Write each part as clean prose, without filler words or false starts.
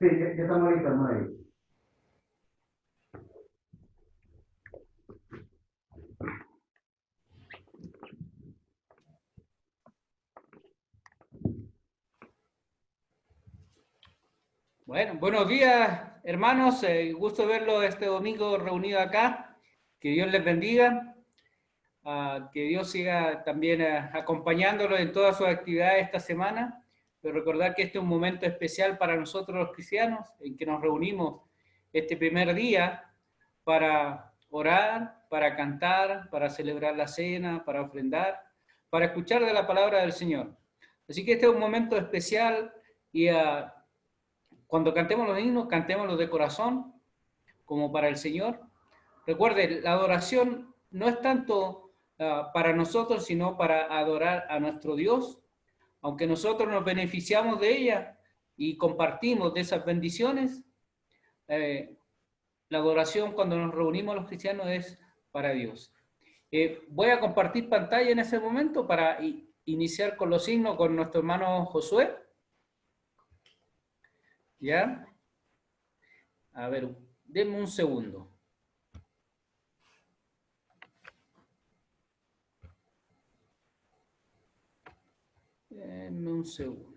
Sí, ya estamos listos, Mari. Bueno, buenos días, hermanos. Gusto verlo este domingo reunido acá. Que Dios les bendiga. Que Dios siga también acompañándolo en todas sus actividades esta semana. Pero recordar que este es un momento especial para nosotros los cristianos, en que nos reunimos este primer día para orar, para cantar, para celebrar la cena, para ofrendar, para escuchar de la palabra del Señor. Así que este es un momento especial y cuando cantemos los himnos, cantémoslos de corazón, como para el Señor. Recuerde, la adoración no es tanto para nosotros, sino para adorar a nuestro Dios. Aunque nosotros nos beneficiamos de ella y compartimos de esas bendiciones, eh, la adoración cuando nos reunimos los cristianos es para Dios. Voy a compartir pantalla en ese momento para iniciar con los signos con nuestro hermano Josué. ¿Ya? A ver, denme un segundo. Denme un segundo.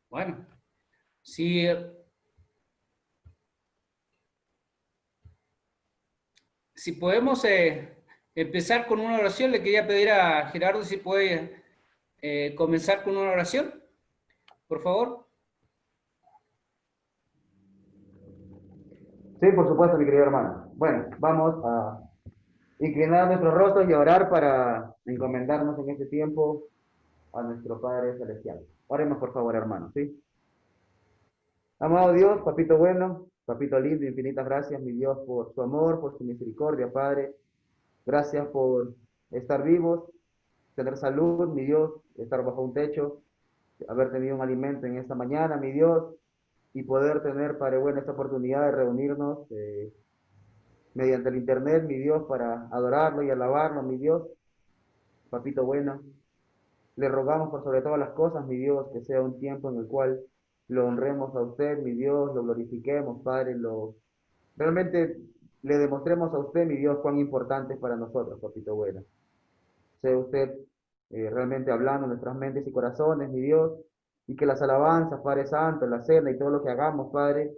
Bueno, si, si podemos empezar con una oración, le quería pedir a Gerardo si puede comenzar con una oración, por favor. Sí, por supuesto, mi querido hermano. Bueno, vamos a inclinar nuestros rostros y a orar para encomendarnos en este tiempo a nuestro Padre Celestial. Oremos, por favor, hermano, ¿sí? Amado Dios, papito bueno, papito lindo, infinitas gracias, mi Dios, por su amor, por su misericordia, Padre. Gracias por estar vivos, tener salud, mi Dios, estar bajo un techo, haber tenido un alimento en esta mañana, mi Dios, y poder tener, Padre bueno, esta oportunidad de reunirnos mediante el Internet, mi Dios, para adorarlo y alabarlo, mi Dios, papito bueno. Le rogamos por sobre todas las cosas, mi Dios, que sea un tiempo en el cual lo honremos a usted, mi Dios, lo glorifiquemos, Padre, realmente le demostremos a usted, mi Dios, cuán importante es para nosotros, papito bueno. Sea usted realmente hablando en nuestras mentes y corazones, mi Dios, y que las alabanzas, Padre Santo, la cena y todo lo que hagamos, Padre,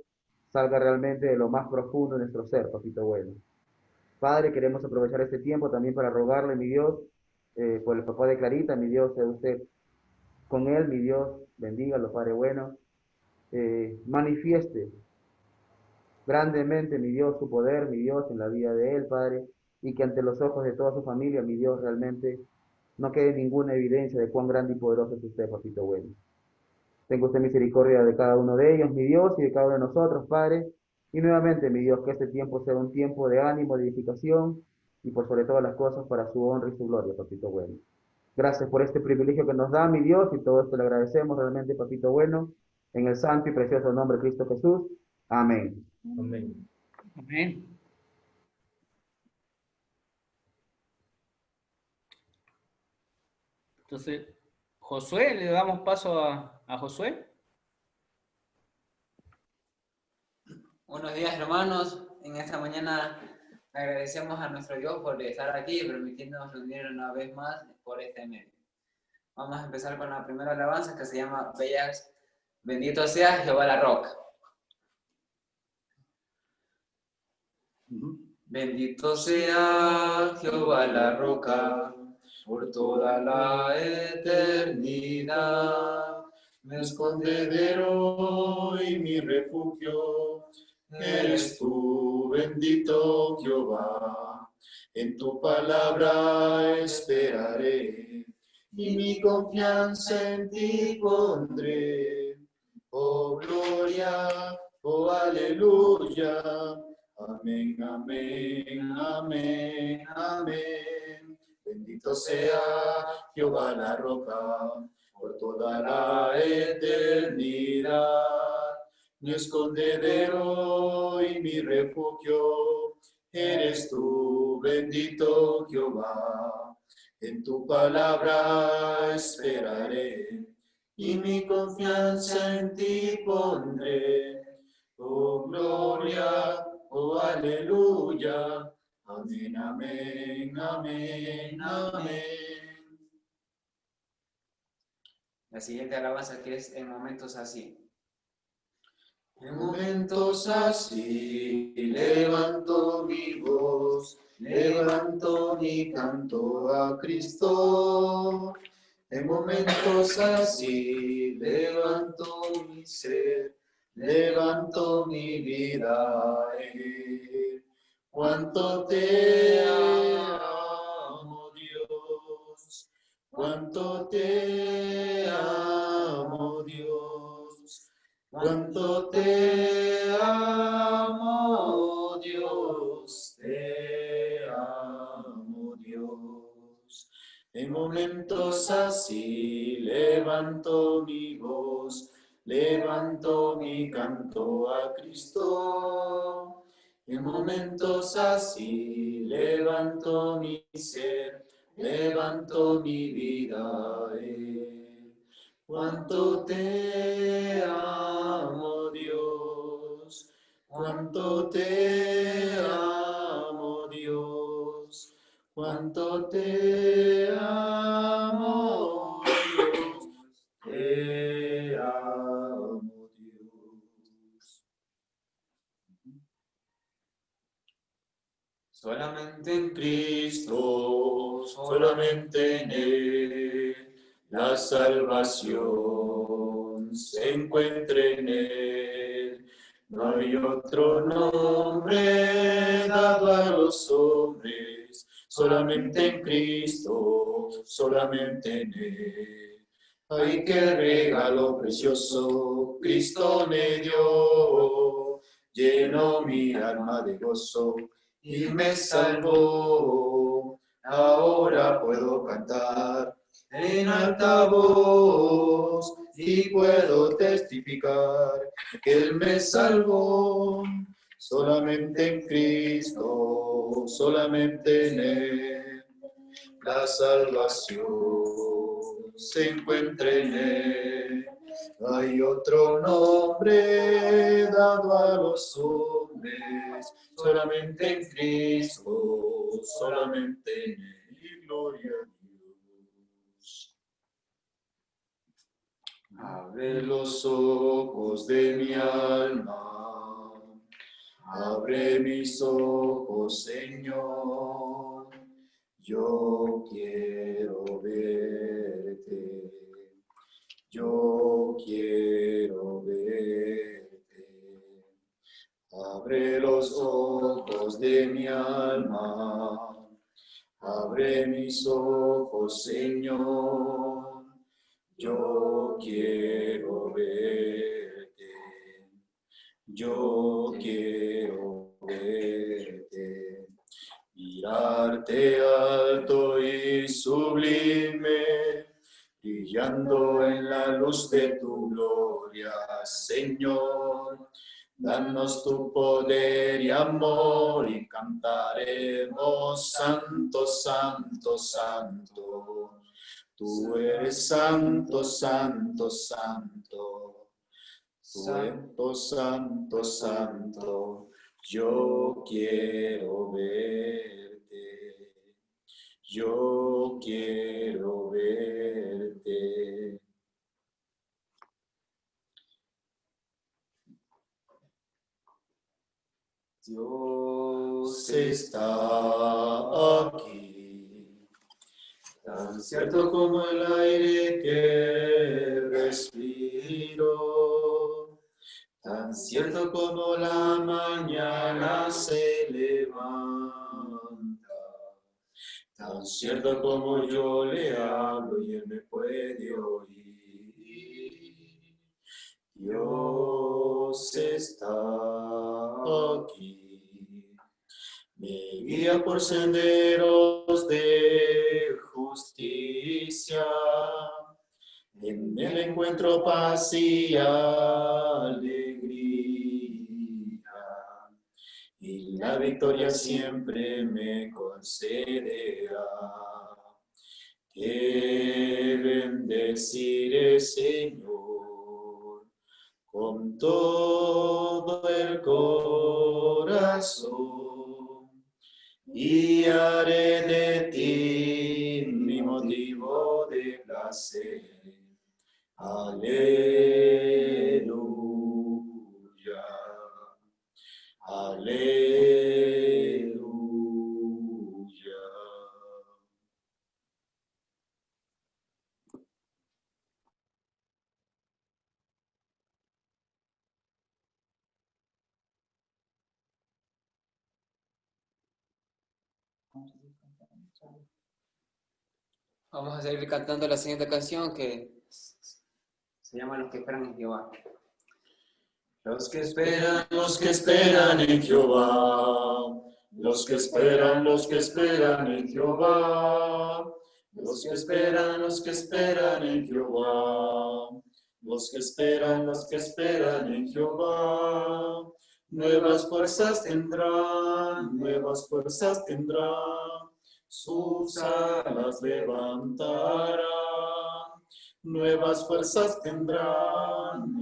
salga realmente de lo más profundo de nuestro ser, papito bueno. Padre, queremos aprovechar este tiempo también para rogarle, mi Dios, por el papá de Clarita, mi Dios, sea usted con él, mi Dios, bendígalo, Padre bueno, manifieste grandemente, mi Dios, su poder, mi Dios, en la vida de él, Padre, y que ante los ojos de toda su familia, mi Dios, realmente no quede ninguna evidencia de cuán grande y poderoso es usted, papito bueno. Tenga usted misericordia de cada uno de ellos, mi Dios, y de cada uno de nosotros, Padre. Y nuevamente, mi Dios, que este tiempo sea un tiempo de ánimo, de edificación, y por sobre todas las cosas para su honra y su gloria, papito bueno. Gracias por este privilegio que nos da, mi Dios, y todo esto le agradecemos realmente, papito bueno, en el santo y precioso nombre de Cristo Jesús. Amén. Amén. Amén. Entonces, Josué, le damos paso a Josué. Buenos días, hermanos. En esta mañana agradecemos a nuestro Dios por estar aquí y permitirnos reunir una vez más por este medio. Vamos a empezar con la primera alabanza que se llama Bellas, bendito sea Jehová la roca. Bendito sea Jehová la roca, por toda la eternidad. Mi escondedero y mi refugio, eres tú, bendito Jehová. En tu palabra esperaré, y mi confianza en ti pondré. Oh gloria, oh aleluya. Amén, amén, amén, amén. Bendito sea Jehová la roca, por toda la eternidad. Mi escondedero y mi refugio, eres tú, bendito Jehová. En tu palabra esperaré, y mi confianza en ti pondré. Oh gloria, oh aleluya. Amén, amén, amén, amén. La siguiente alabanza que es en momentos así. En momentos así levanto mi voz, levanto mi canto a Cristo. En momentos así levanto mi ser, levanto mi vida a Él. Cuánto te amo, Dios, cuánto te amo, Dios. Cuánto te amo, Dios, te amo, Dios. En momentos así levanto mi voz, levanto mi canto a Cristo. En momentos así levanto mi ser, levanto mi vida a Él. Cuánto te amo, Dios, cuánto te amo, Dios, cuánto te amo, Dios, te amo, Dios. Solamente en Cristo, solamente en Él, la salvación se encuentra en Él. No hay otro nombre dado a los hombres, solamente en Cristo, solamente en Él. Ay, qué regalo precioso Cristo me dio, llenó mi alma de gozo y me salvó. Ahora puedo cantar en alta voz y puedo testificar que Él me salvó. Solamente en Cristo, solamente en Él, la salvación se encuentra en Él. Hay otro nombre dado a los hombres, solamente en Cristo, solamente en Él, gloria a Dios. Abre los ojos de mi alma, abre mis ojos, Señor, yo quiero verte, yo quiero verte. Abre los ojos de mi alma, abre mis ojos, Señor, yo quiero verte, yo quiero verte, mirarte alto y sublime, brillando en la luz de tu gloria, Señor. Danos tu poder y amor y cantaremos santo, santo, santo. Tú eres santo, santo, santo. Santo, santo, santo. Yo quiero verte. Yo quiero verte. Dios Dios está aquí, tan cierto como el aire que respiro, tan cierto como la mañana se levanta, tan cierto como yo le hablo y él me puede oír. Dios está aquí, me guía por senderos de justicia, en él encuentro paz y alegría, y la victoria siempre me concederá. Te bendeciré, Señor, con todo el corazón, y haré de ti mi motivo de placer. Aleluya, aleluya. Vamos a seguir cantando la siguiente canción que se llama Los que esperan en Jehová. Los que esperan en Jehová, los que esperan en Jehová, los que esperan en Jehová, los que esperan en Jehová, nuevas fuerzas tendrán, sus alas levantarán. Nuevas fuerzas tendrán,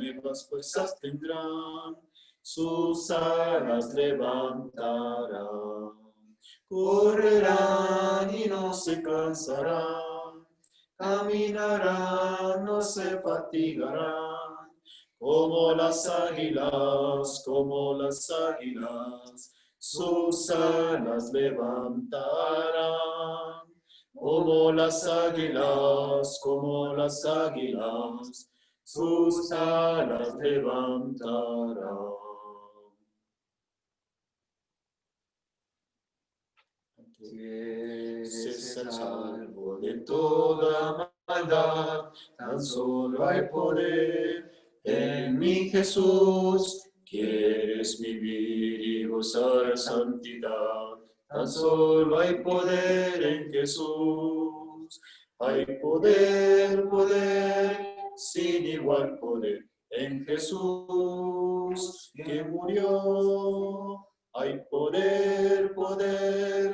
sus alas levantarán. Correrán y no se cansarán, caminarán, no se fatigarán. Como las águilas, sus alas levantarán. Como las águilas, sus alas levantarán. Quieres ser salvo de toda maldad, tan solo hay poder en mi Jesús. Quieres vivir y gozar santidad, tan solo hay poder en Jesús. Hay poder, sin igual poder en Jesús que murió. Hay poder,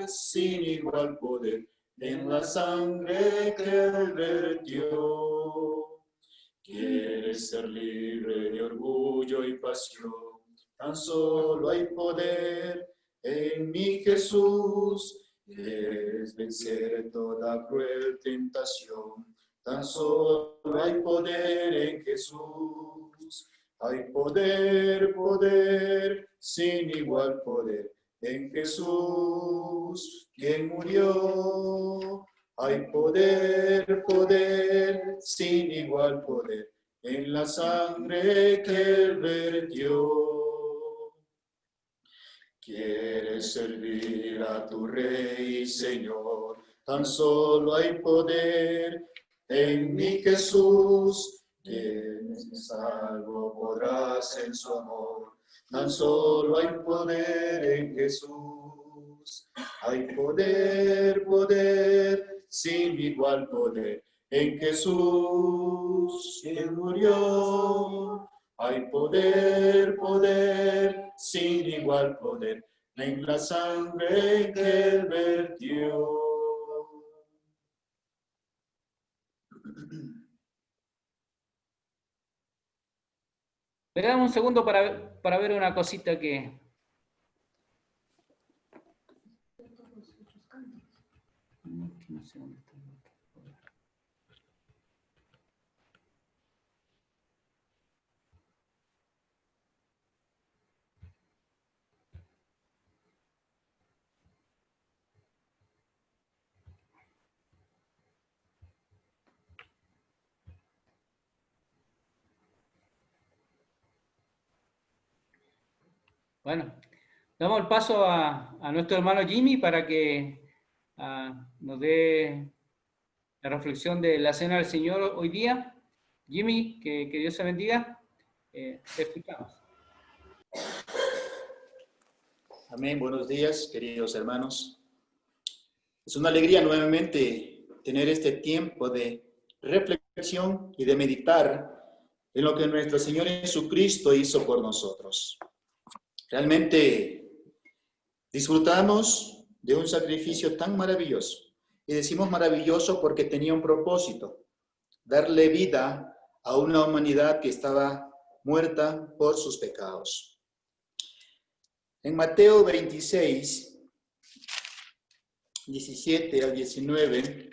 sin igual poder en la sangre que él vertió. Quieres ser libre de orgullo y pasión, tan solo hay poder en mi Jesús. Quieres vencer toda cruel tentación, tan solo hay poder en Jesús. Hay poder, sin igual poder en Jesús, quien murió. Hay poder, sin igual poder en la sangre que él vertió. Quieres servir a tu Rey, Señor, tan solo hay poder en mi Jesús. Quien es salvo podrás en su amor, tan solo hay poder en Jesús. Hay poder, sin igual poder en Jesús, quien murió. Hay poder, sin igual poder en la sangre que él vertió. Esperamos un segundo para ver una cosita que... No sé dónde está. Bueno, damos el paso a nuestro hermano Jimmy para que nos dé la reflexión de la Cena del Señor hoy día. Jimmy, que Dios te bendiga. Te escuchamos. Amén, buenos días, queridos hermanos. Es una alegría nuevamente tener este tiempo de reflexión y de meditar en lo que nuestro Señor Jesucristo hizo por nosotros. Realmente disfrutamos de un sacrificio tan maravilloso. Y decimos maravilloso porque tenía un propósito: darle vida a una humanidad que estaba muerta por sus pecados. En Mateo 26, 17 al 19,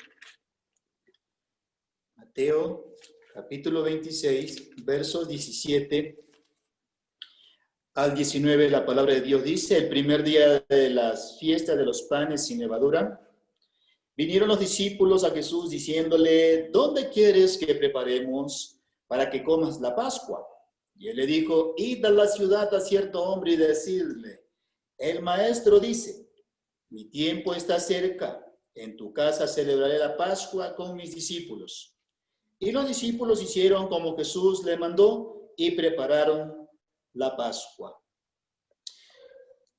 Mateo capítulo 26, versos 17 al 19, la palabra de Dios dice: el primer día de las fiestas de los panes sin levadura, vinieron los discípulos a Jesús diciéndole: ¿dónde quieres que preparemos para que comas la Pascua? Y él le dijo: id a la ciudad a cierto hombre y decidle: el maestro dice, mi tiempo está cerca, en tu casa celebraré la Pascua con mis discípulos. Y los discípulos hicieron como Jesús le mandó y prepararon la Pascua.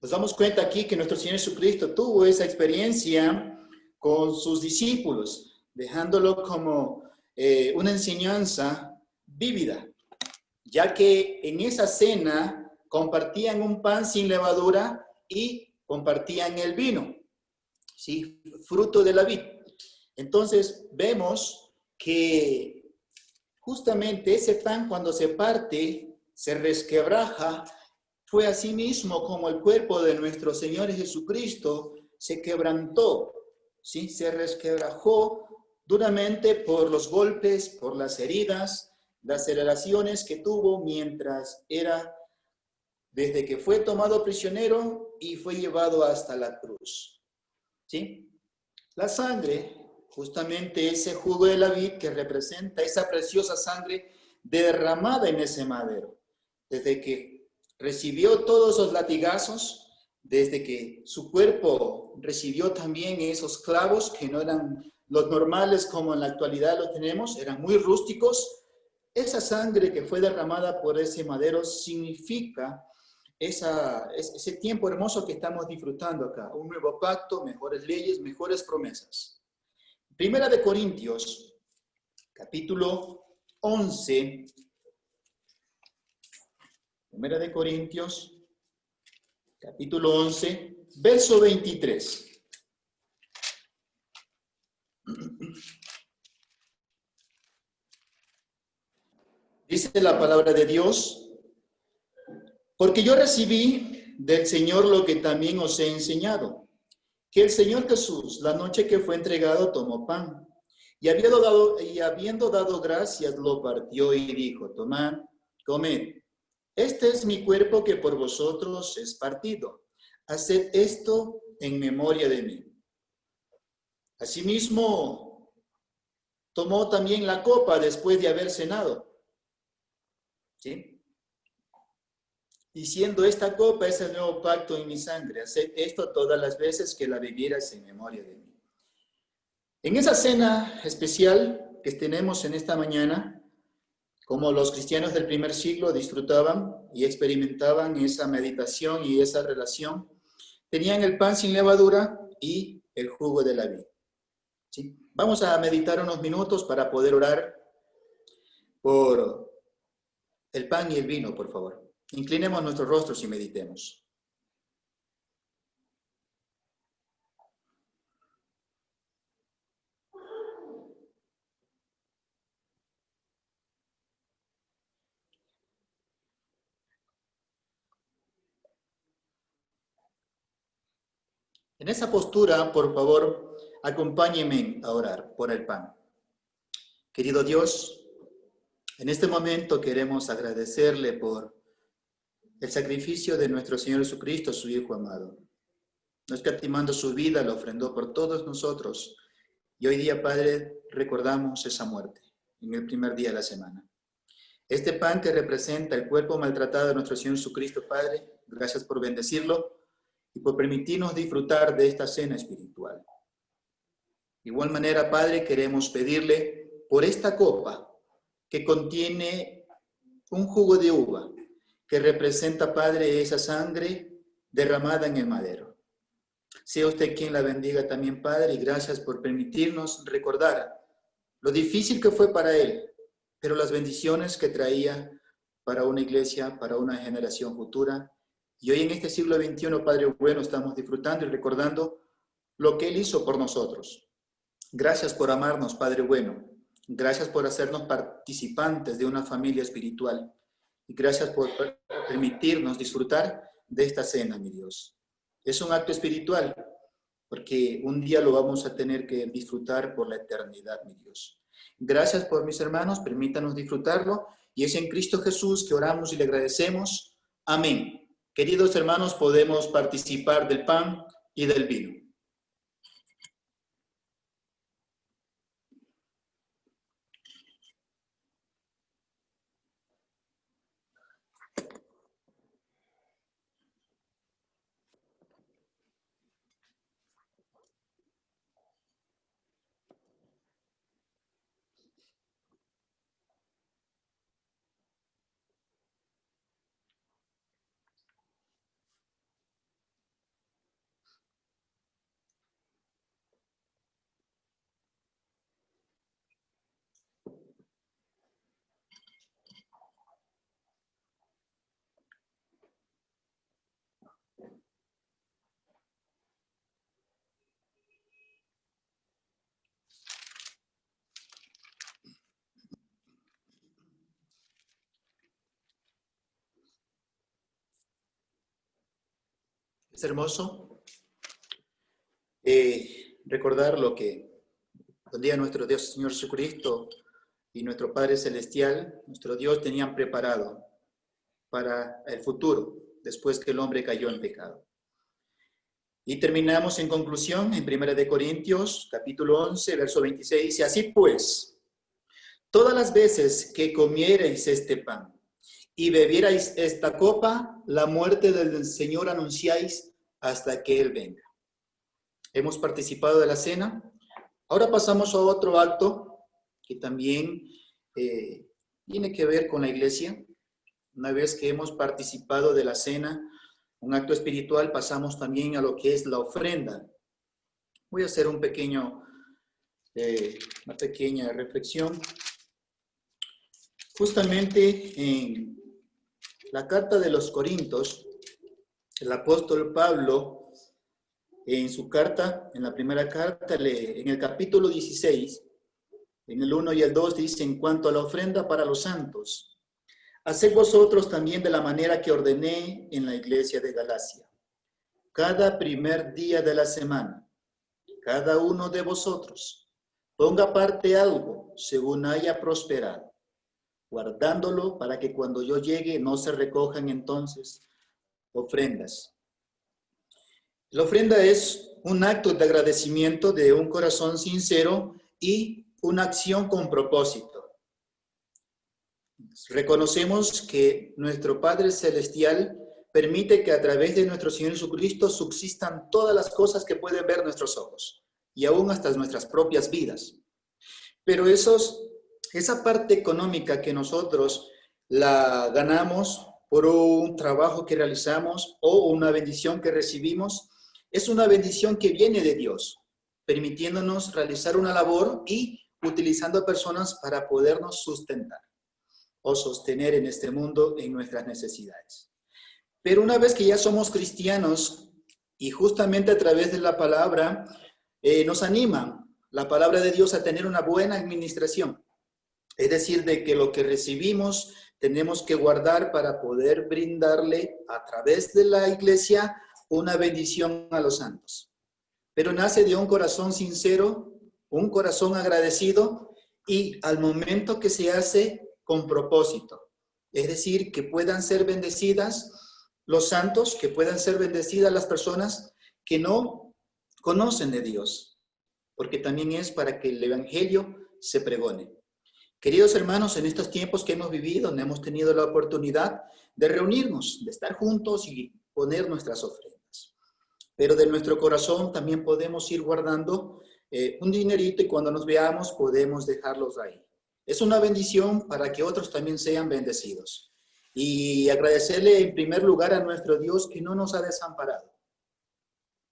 Nos damos cuenta aquí que nuestro Señor Jesucristo tuvo esa experiencia con sus discípulos, dejándolo como una enseñanza vívida, ya que en esa cena compartían un pan sin levadura y compartían el vino, ¿sí? Fruto de la vid. Entonces vemos que justamente ese pan, cuando se parte, se resquebraja. Fue así mismo como el cuerpo de nuestro Señor Jesucristo se quebrantó, ¿sí? Se resquebrajó duramente por los golpes, por las heridas, las laceraciones que tuvo mientras era, desde que fue tomado prisionero y fue llevado hasta la cruz, ¿sí? La sangre, justamente ese jugo de la vid que representa esa preciosa sangre derramada en ese madero, desde que recibió todos esos latigazos, desde que su cuerpo recibió también esos clavos que no eran los normales como en la actualidad los tenemos, eran muy rústicos. Esa sangre que fue derramada por ese madero significa ese tiempo hermoso que estamos disfrutando acá, un nuevo pacto, mejores leyes, mejores promesas. Primera de Corintios, capítulo 11. Primera de Corintios, capítulo 11, verso 23. Dice la palabra de Dios: porque yo recibí del Señor lo que también os he enseñado, que el Señor Jesús, la noche que fue entregado, tomó pan, y habiendo dado gracias, lo partió y dijo: tomad, comed. Este es mi cuerpo que por vosotros es partido. Haced esto en memoria de mí. Asimismo, tomó también la copa después de haber cenado, ¿sí? Diciendo: esta copa es el nuevo pacto en mi sangre. Haced esto todas las veces que la bebierais en memoria de mí. En esa cena especial que tenemos en esta mañana, como los cristianos del primer siglo disfrutaban y experimentaban esa meditación y esa relación, tenían el pan sin levadura y el jugo de la vid, ¿sí? Vamos a meditar unos minutos para poder orar por el pan y el vino, por favor. Inclinemos nuestros rostros y meditemos. En esa postura, por favor, acompáñenme a orar por el pan. Querido Dios, en este momento queremos agradecerle por el sacrificio de nuestro Señor Jesucristo, su Hijo amado. No escatimando su vida, lo ofrendó por todos nosotros. Y hoy día, Padre, recordamos esa muerte en el primer día de la semana. Este pan que representa el cuerpo maltratado de nuestro Señor Jesucristo, Padre, gracias por bendecirlo y por permitirnos disfrutar de esta cena espiritual. De igual manera, Padre, queremos pedirle por esta copa que contiene un jugo de uva, que representa, Padre, esa sangre derramada en el madero. Sea usted quien la bendiga también, Padre, y gracias por permitirnos recordar lo difícil que fue para Él, pero las bendiciones que traía para una iglesia, para una generación futura. Y hoy en este siglo XXI, Padre bueno, estamos disfrutando y recordando lo que Él hizo por nosotros. Gracias por amarnos, Padre bueno. Gracias por hacernos participantes de una familia espiritual. Y gracias por permitirnos disfrutar de esta cena, mi Dios. Es un acto espiritual, porque un día lo vamos a tener que disfrutar por la eternidad, mi Dios. Gracias por mis hermanos, permítanos disfrutarlo. Y es en Cristo Jesús que oramos y le agradecemos. Amén. Queridos hermanos, podemos participar del pan y del vino. Es hermoso recordar lo que un día nuestro Dios Señor Jesucristo y nuestro Padre Celestial, nuestro Dios, tenían preparado para el futuro, después que el hombre cayó en pecado. Y terminamos en conclusión en 1 Corintios, capítulo 11, verso 26, dice, así pues, todas las veces que comiereis este pan y bebierais esta copa, la muerte del Señor anunciáis hasta que Él venga. Hemos participado de la cena. Ahora pasamos a otro acto que también tiene que ver con la iglesia. Una vez que hemos participado de la cena, un acto espiritual, pasamos también a lo que es la ofrenda. Voy a hacer una pequeña reflexión. Justamente en la carta de los Corintios, el apóstol Pablo, en su carta, en la primera carta, en el capítulo 16, en el 1 y el 2, dice, en cuanto a la ofrenda para los santos, haced vosotros también de la manera que ordené en la iglesia de Galacia. Cada primer día de la semana, cada uno de vosotros ponga aparte algo según haya prosperado, guardándolo para que cuando yo llegue no se recojan entonces ofrendas. La ofrenda es un acto de agradecimiento de un corazón sincero y una acción con propósito. Reconocemos que nuestro Padre Celestial permite que a través de nuestro Señor Jesucristo subsistan todas las cosas que pueden ver nuestros ojos y aún hasta nuestras propias vidas. Pero esa parte económica que nosotros la ganamos por un trabajo que realizamos o una bendición que recibimos, es una bendición que viene de Dios, permitiéndonos realizar una labor y utilizando personas para podernos sustentar o sostener en este mundo en nuestras necesidades. Pero una vez que ya somos cristianos y justamente a través de la palabra nos anima la palabra de Dios a tener una buena administración. Es decir, de que lo que recibimos tenemos que guardar para poder brindarle a través de la iglesia una bendición a los santos. Pero nace de un corazón sincero, un corazón agradecido y al momento que se hace con propósito. Es decir, que puedan ser bendecidas los santos, que puedan ser bendecidas las personas que no conocen de Dios, porque también es para que el evangelio se pregone. Queridos hermanos, en estos tiempos que hemos vivido, donde hemos tenido la oportunidad de reunirnos, de estar juntos y poner nuestras ofrendas. Pero de nuestro corazón también podemos ir guardando un dinerito y cuando nos veamos podemos dejarlos ahí. Es una bendición para que otros también sean bendecidos. Y agradecerle en primer lugar a nuestro Dios que no nos ha desamparado,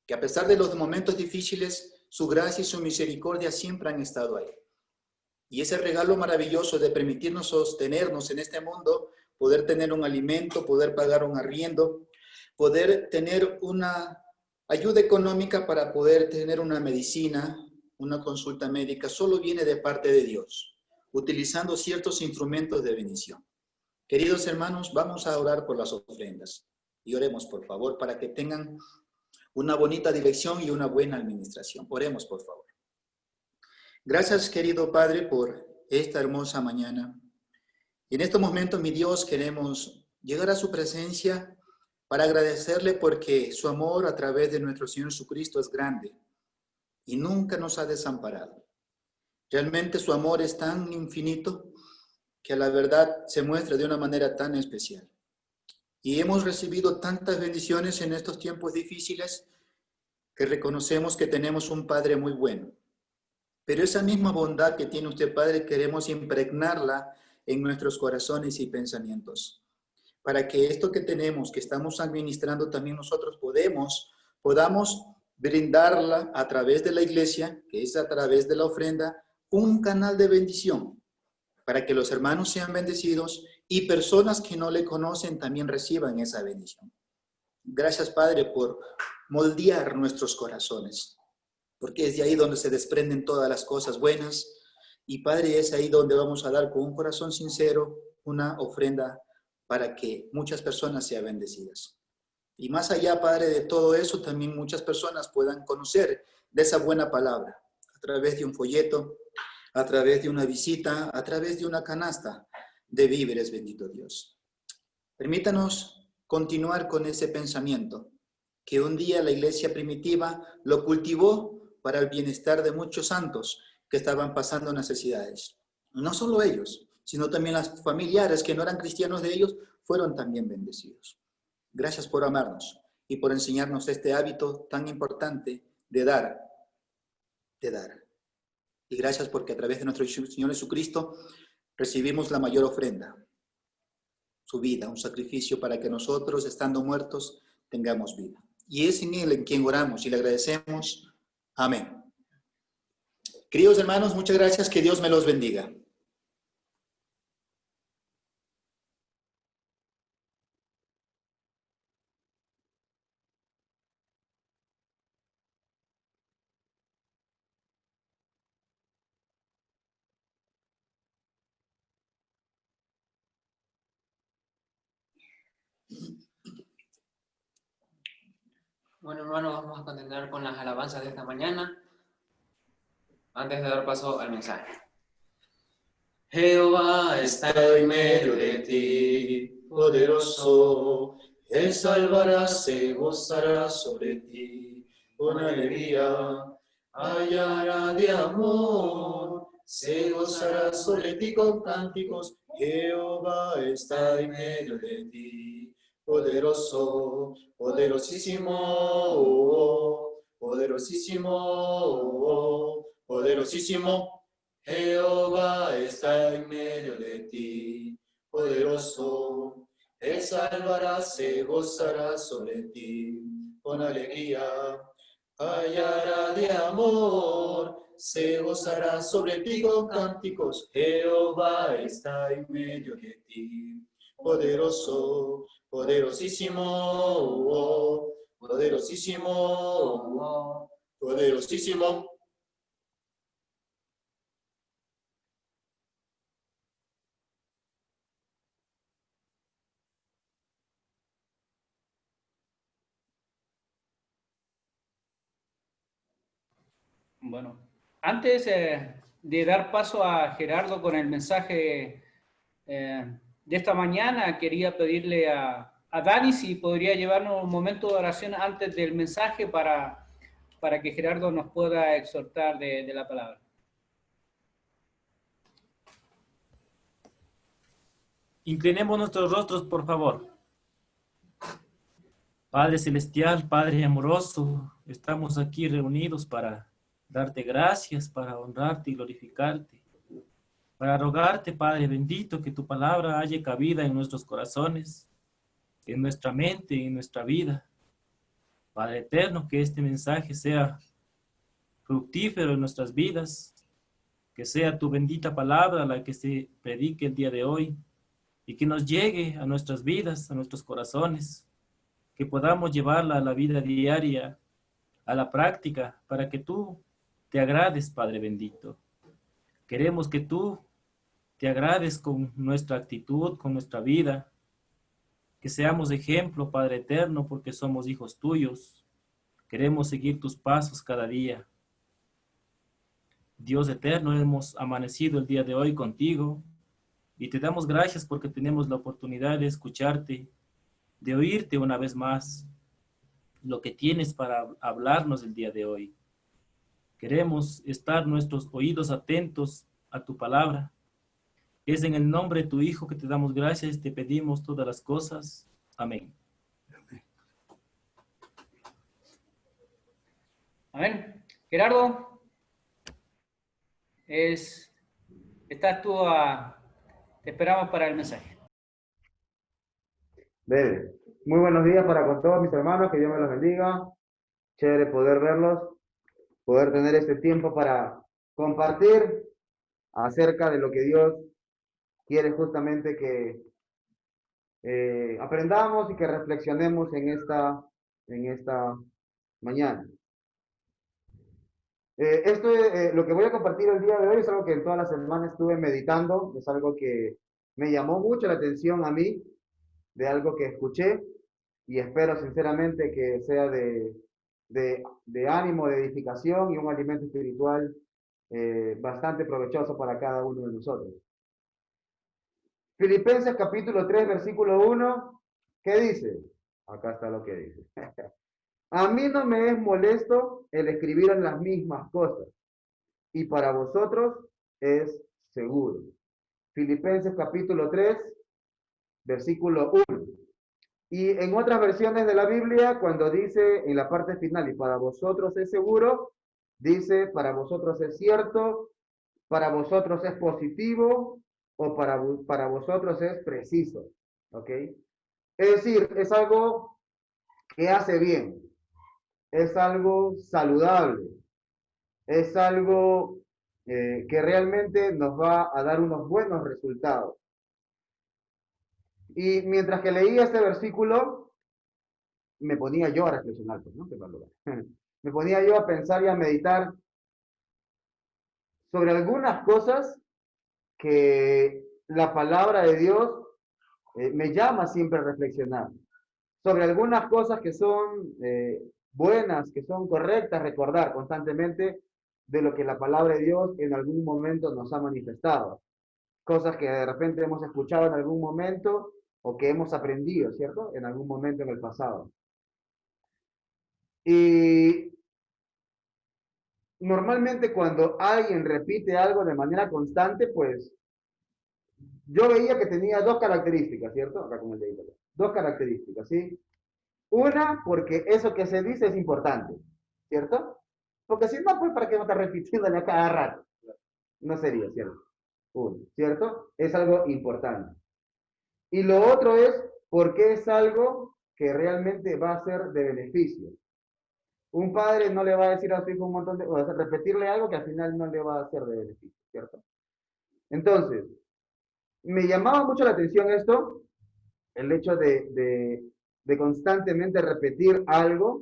que a pesar de los momentos difíciles, su gracia y su misericordia siempre han estado ahí. Y ese regalo maravilloso de permitirnos sostenernos en este mundo, poder tener un alimento, poder pagar un arriendo, poder tener una ayuda económica para poder tener una medicina, una consulta médica, solo viene de parte de Dios, utilizando ciertos instrumentos de bendición. Queridos hermanos, vamos a orar por las ofrendas y oremos, por favor, para que tengan una bonita dirección y una buena administración. Oremos, por favor. Gracias, querido Padre, por esta hermosa mañana. Y en estos momentos, mi Dios, queremos llegar a su presencia para agradecerle porque su amor a través de nuestro Señor Jesucristo es grande y nunca nos ha desamparado. Realmente su amor es tan infinito que a la verdad se muestra de una manera tan especial. Y hemos recibido tantas bendiciones en estos tiempos difíciles que reconocemos que tenemos un Padre muy bueno. Pero esa misma bondad que tiene usted, Padre, queremos impregnarla en nuestros corazones y pensamientos, para que esto que tenemos, que estamos administrando también nosotros podamos brindarla a través de la iglesia, que es a través de la ofrenda, un canal de bendición, para que los hermanos sean bendecidos y personas que no le conocen también reciban esa bendición. Gracias, Padre, por moldear nuestros corazones, porque es de ahí donde se desprenden todas las cosas buenas. Y, Padre, es ahí donde vamos a dar con un corazón sincero una ofrenda para que muchas personas sean bendecidas. Y más allá, Padre, de todo eso, también muchas personas puedan conocer de esa buena palabra a través de un folleto, a través de una visita, a través de una canasta de víveres, bendito Dios. Permítanos continuar con ese pensamiento, que un día la iglesia primitiva lo cultivó para el bienestar de muchos santos que estaban pasando necesidades. No solo ellos, sino también las familiares que no eran cristianos de ellos, fueron también bendecidos. Gracias por amarnos y por enseñarnos este hábito tan importante de dar, de dar. Y gracias porque a través de nuestro Señor Jesucristo recibimos la mayor ofrenda, su vida, un sacrificio para que nosotros, estando muertos, tengamos vida. Y es en Él en quien oramos y le agradecemos. Amén. Queridos hermanos, muchas gracias. Que Dios me los bendiga. Bueno, hermanos, vamos a continuar con las alabanzas de esta mañana, antes de dar paso al mensaje. Jehová está en medio de ti, Poderoso, Él salvará, se gozará sobre ti, con alegría, hallará de amor, se gozará sobre ti con cánticos. Jehová está en medio de ti, poderoso, poderosísimo, poderosísimo, poderosísimo. Jehová está en medio de ti, poderoso, Él salvará, se gozará sobre ti, con alegría, hallará de amor, se gozará sobre ti con cánticos. Jehová está en medio de ti, poderoso, poderosísimo, poderosísimo, poderosísimo. Bueno, antes de dar paso a Gerardo con el mensaje de esta mañana, quería pedirle a Dani si podría llevarnos un momento de oración antes del mensaje para que Gerardo nos pueda exhortar de la palabra. Inclinemos nuestros rostros, por favor. Padre Celestial, Padre amoroso, estamos aquí reunidos para darte gracias, para honrarte y glorificarte, para rogarte, Padre bendito, que tu palabra haya cabida en nuestros corazones, en nuestra mente, en nuestra vida. Padre eterno, que este mensaje sea fructífero en nuestras vidas, que sea tu bendita palabra la que se predique el día de hoy y que nos llegue a nuestras vidas, a nuestros corazones, que podamos llevarla a la vida diaria, a la práctica, para que tú te agrades, Padre bendito. Queremos que tú te agrades con nuestra actitud, con nuestra vida, que seamos ejemplo, Padre eterno, porque somos hijos tuyos. Queremos seguir tus pasos cada día. Dios eterno, hemos amanecido el día de hoy contigo y te damos gracias porque tenemos la oportunidad de escucharte, de oírte una vez más lo que tienes para hablarnos el día de hoy. Queremos estar nuestros oídos atentos a tu palabra. Es en el nombre de tu Hijo que te damos gracias, te pedimos todas las cosas. Amén. Amén. Gerardo, estás tú te esperamos para el mensaje. Debe. Muy buenos días para con todos mis hermanos, que Dios me los bendiga. Chévere poder verlos, poder tener este tiempo para compartir acerca de lo que Dios quiere justamente que aprendamos y que reflexionemos en esta mañana. Lo que voy a compartir el día de hoy es algo que en toda la semana estuve meditando, es algo que me llamó mucho la atención a mí, de algo que escuché, y espero sinceramente que sea de ánimo, de edificación y un alimento espiritual bastante provechoso para cada uno de nosotros. Filipenses capítulo 3, versículo 1, ¿qué dice? Acá está lo que dice. A mí no me es molesto el escribir en las mismas cosas, y para vosotros es seguro. Filipenses capítulo 3, versículo 1. Y en otras versiones de la Biblia, cuando dice en la parte final, y para vosotros es seguro, dice, para vosotros es cierto, para vosotros es positivo, o para vosotros es preciso. ¿Ok? Es decir, es algo que hace bien, es algo saludable, es algo que realmente nos va a dar unos buenos resultados. Y mientras que leía este versículo, me ponía yo a reflexionar, pues, ¿no? Me ponía yo a pensar y a meditar sobre algunas cosas que la palabra de Dios me llama siempre a reflexionar. Sobre algunas cosas que son buenas, que son correctas, recordar constantemente de lo que la palabra de Dios en algún momento nos ha manifestado. Cosas que de repente hemos escuchado en algún momento o que hemos aprendido, ¿cierto? En algún momento en el pasado. Y normalmente cuando alguien repite algo de manera constante, pues yo veía que tenía dos características, ¿cierto? Acá con el dedito. Dos características, ¿sí? Una, porque eso que se dice es importante, ¿cierto? Porque si no, pues ¿para qué no está repitiéndole a cada rato? No sería, ¿cierto? Uno, ¿cierto? Es algo importante. Y lo otro es porque es algo que realmente va a ser de beneficio. Un padre no le va a decir a su hijo un montón de cosas, repetirle algo que al final no le va a ser de beneficio, ¿cierto? Entonces, me llamaba mucho la atención esto, el hecho de constantemente repetir algo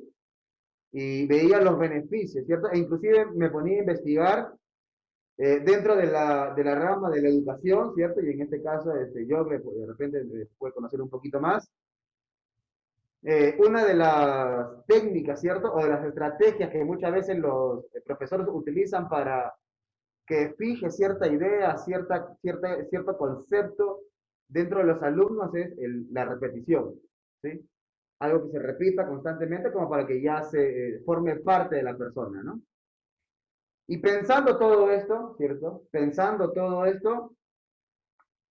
y veía los beneficios, ¿cierto? E inclusive me ponía a investigar dentro de la rama de la educación, ¿cierto? Y en este caso, yo de repente puedo conocer un poquito más. Una de las técnicas, ¿cierto? O de las estrategias que muchas veces los profesores utilizan para que fije cierta idea, cierto concepto dentro de los alumnos es la repetición, ¿sí? Algo que se repita constantemente como para que ya se forme parte de la persona, ¿no? Y pensando todo esto, ¿cierto? Pensando todo esto,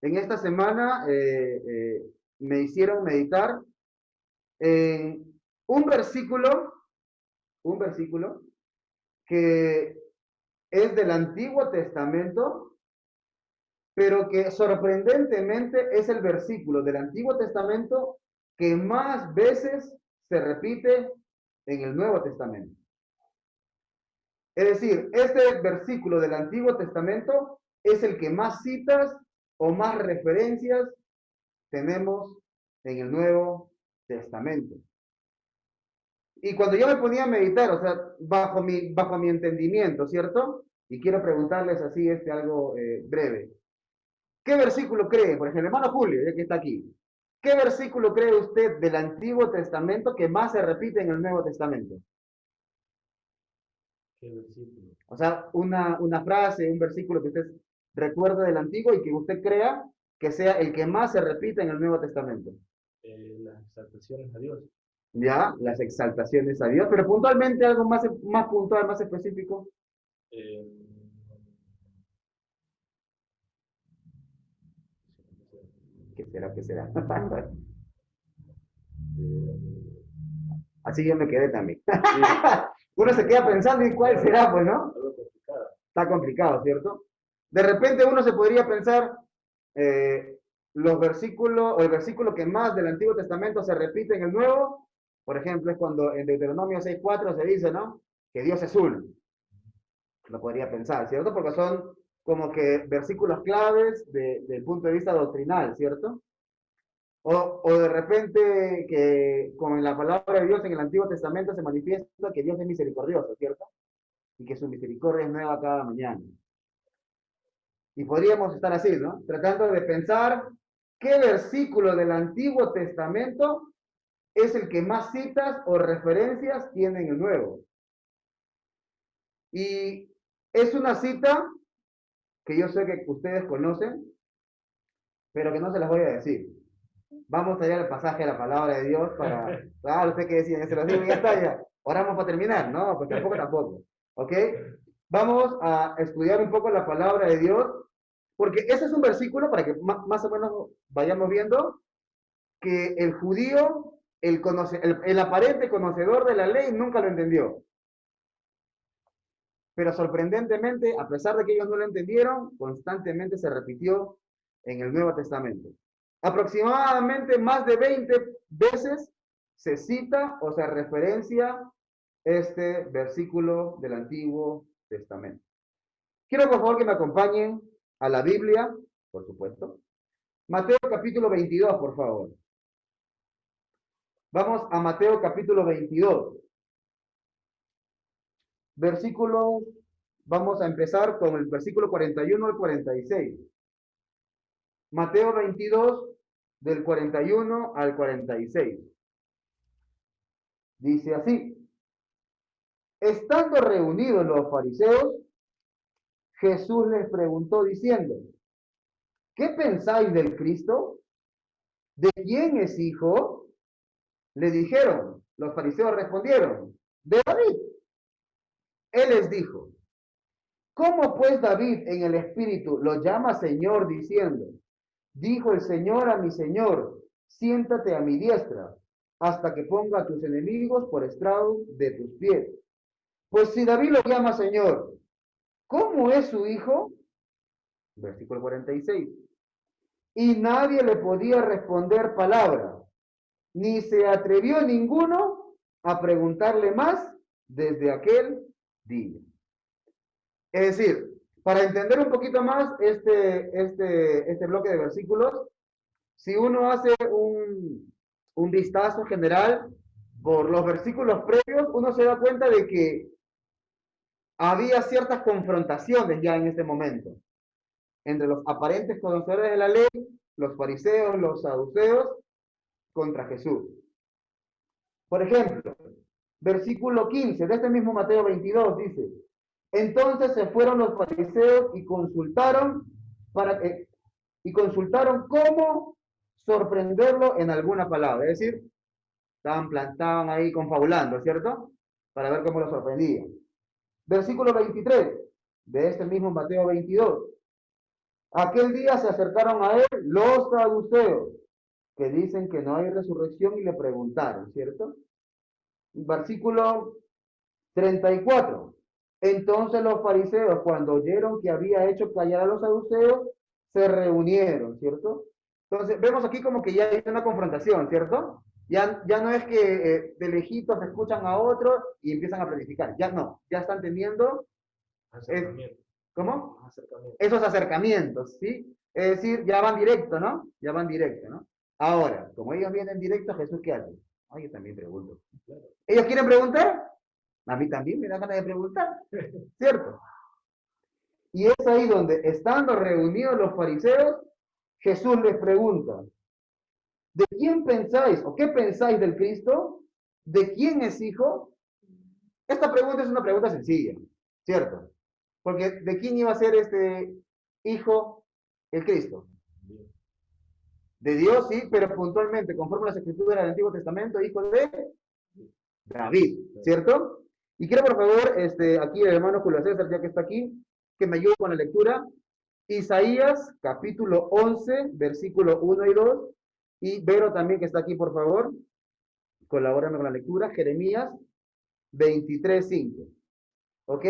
en esta semana me hicieron meditar en un versículo que es del Antiguo Testamento, pero que sorprendentemente es el versículo del Antiguo Testamento que más veces se repite en el Nuevo Testamento. Es decir, este versículo del Antiguo Testamento es el que más citas o más referencias tenemos en el Nuevo Testamento. Y cuando yo me ponía a meditar, o sea, bajo mi entendimiento, ¿cierto? Y quiero preguntarles así algo breve. ¿Qué versículo cree? Por ejemplo, el hermano Julio, ya que está aquí. ¿Qué versículo cree usted del Antiguo Testamento que más se repite en el Nuevo Testamento? ¿Qué versículo? O sea, una frase, un versículo que usted recuerde del Antiguo y que usted crea que sea el que más se repite en el Nuevo Testamento. Las exaltaciones a Dios. Ya, las exaltaciones a Dios, pero puntualmente algo más puntual, más específico. ¿Qué será? ¿Qué será? Así yo me quedé también. Uno se queda pensando y cuál será, pues, ¿no? Está complicado, ¿cierto? De repente uno se podría pensar los versículos, o el versículo que más del Antiguo Testamento se repite en el Nuevo, por ejemplo, es cuando en Deuteronomio 6:4 se dice, ¿no? Que Dios es uno. Lo podría pensar, ¿cierto? Porque son como que versículos claves del punto de vista doctrinal, ¿cierto? O de repente que con la palabra de Dios en el Antiguo Testamento se manifiesta que Dios es misericordioso, ¿cierto? Y que su misericordia es nueva cada mañana. Y podríamos estar así, ¿no? Tratando de pensar qué versículo del Antiguo Testamento es el que más citas o referencias tiene en el Nuevo. Y es una cita que yo sé que ustedes conocen, pero que no se las voy a decir. Vamos a ir al pasaje de la palabra de Dios para... Ah, usted que decía, se los digo, ya está, ya. Oramos para terminar. No, pues tampoco. ¿Ok? Vamos a estudiar un poco la palabra de Dios, porque ese es un versículo para que más o menos vayamos viendo que el judío, el aparente conocedor de la ley, nunca lo entendió. Pero sorprendentemente, a pesar de que ellos no lo entendieron, constantemente se repitió en el Nuevo Testamento. Aproximadamente más de 20 veces se cita o se referencia este versículo del Antiguo Testamento. Quiero por favor que me acompañen a la Biblia, por supuesto. Mateo capítulo 22, por favor. Vamos a Mateo capítulo 22. Versículos, vamos a empezar con el versículo 41 al 46. Mateo 22, del 41 al 46. Dice así: estando reunidos los fariseos, Jesús les preguntó diciendo: ¿qué pensáis del Cristo? ¿De quién es hijo? Le dijeron, los fariseos respondieron: de David. Él les dijo: ¿cómo pues David en el Espíritu lo llama Señor diciendo: dijo el Señor a mi Señor, siéntate a mi diestra, hasta que ponga a tus enemigos por estrado de tus pies? Pues si David lo llama Señor, ¿cómo es su hijo? Versículo 46. Y nadie le podía responder palabra, ni se atrevió ninguno a preguntarle más desde aquel día. Es decir, para entender un poquito más este bloque de versículos, si uno hace un vistazo general por los versículos previos, uno se da cuenta de que había ciertas confrontaciones ya en este momento entre los aparentes conocedores de la ley, los fariseos, los saduceos, contra Jesús. Por ejemplo, versículo 15 de este mismo Mateo 22 dice: entonces se fueron los fariseos y consultaron cómo sorprenderlo en alguna palabra. Es decir, estaban ahí confabulando, ¿cierto? Para ver cómo lo sorprendía. Versículo 23 de este mismo Mateo 22. Aquel día se acercaron a él los saduceos, que dicen que no hay resurrección, y le preguntaron, ¿cierto? Versículo 34. Entonces los fariseos, cuando oyeron que había hecho callar a los saduceos, se reunieron, ¿cierto? Entonces vemos aquí como que ya hay una confrontación, ¿cierto? Ya no es que de lejitos escuchan a otros y empiezan a planificar. Ya no, ya están teniendo ¿cómo? Esos acercamientos, ¿sí? Es decir, ya van directo, ¿no? Ya van directo, ¿no? Ahora, como ellos vienen directo, Jesús, ¿qué hace? Ay, yo también pregunto. ¿Ellos quieren preguntar? A mí también me da ganas de preguntar, ¿cierto? Y es ahí donde, estando reunidos los fariseos, Jesús les pregunta, ¿de quién pensáis o qué pensáis del Cristo? ¿De quién es hijo? Esta pregunta es una pregunta sencilla, ¿cierto? Porque ¿de quién iba a ser este hijo el Cristo? De Dios, sí, pero puntualmente, conforme a las escrituras del Antiguo Testamento, hijo de David, ¿cierto? Y quiero, por favor, aquí el hermano Julio César, ya que está aquí, que me ayude con la lectura. Isaías, capítulo 11, versículo 1 y 2. Y Vero también, que está aquí, por favor, colabórame con la lectura. Jeremías 23, 5. ¿Ok?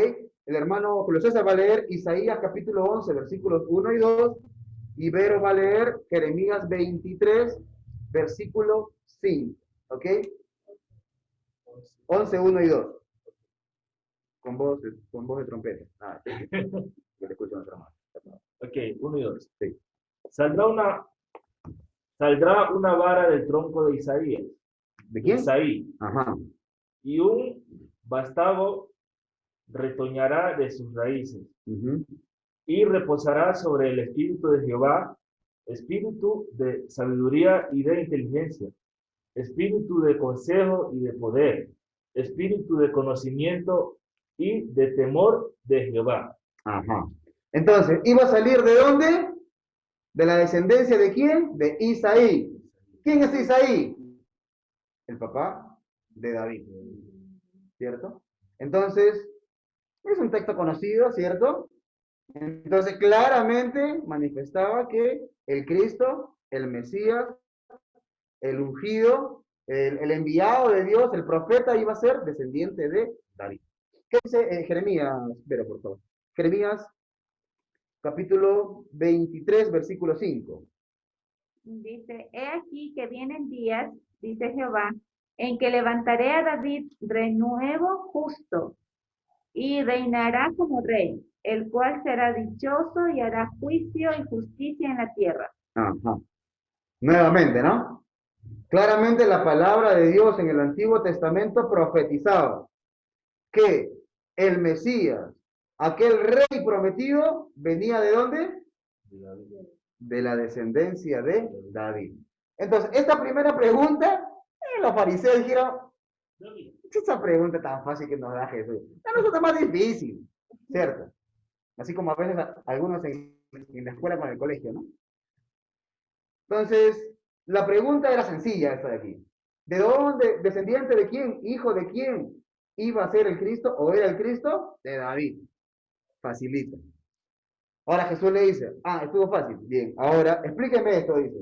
El hermano Julio César va a leer Isaías, capítulo 11, versículos 1 y 2. Y Vero va a leer Jeremías 23, versículo 5. ¿Ok? 11, 1 y 2. Con voz de trompeta. Que te escucho nuestra mano. Ok, 1 y 2. Sí. Saldrá una vara del tronco de Isaías. ¿De quién? Isaí. Ajá. Y un vástago retoñará de sus raíces. Uh-huh. Y reposará sobre el espíritu de Jehová, espíritu de sabiduría y de inteligencia, espíritu de consejo y de poder, espíritu de conocimiento y de temor de Jehová. Ajá. Entonces, ¿iba a salir de dónde? ¿De la descendencia de quién? De Isaí. ¿Quién es Isaí? El papá de David. ¿Cierto? Entonces, es un texto conocido, ¿cierto? Entonces, claramente manifestaba que el Cristo, el Mesías, el ungido, el enviado de Dios, el profeta, iba a ser descendiente de David. ¿Qué dice Jeremías? Espera, por favor. Jeremías, capítulo 23, versículo 5. Dice, he aquí que vienen días, dice Jehová, en que levantaré a David renuevo justo, y reinará como rey, el cual será dichoso y hará juicio y justicia en la tierra. Ajá. Nuevamente, ¿no? Claramente la palabra de Dios en el Antiguo Testamento profetizaba que el Mesías, aquel rey prometido, venía ¿de dónde? De la descendencia de David. Entonces, esta primera pregunta, los fariseos dijeron, esa pregunta tan fácil que nos da Jesús, a nosotros es más difícil, ¿cierto? Así como a veces algunos en la escuela con el colegio, ¿no? Entonces, la pregunta era sencilla esta de aquí. ¿De dónde, descendiente de quién, hijo de quién iba a ser el Cristo o era el Cristo? De David. Facilita. Ahora Jesús le dice, estuvo fácil. Bien, ahora explíqueme esto, dice.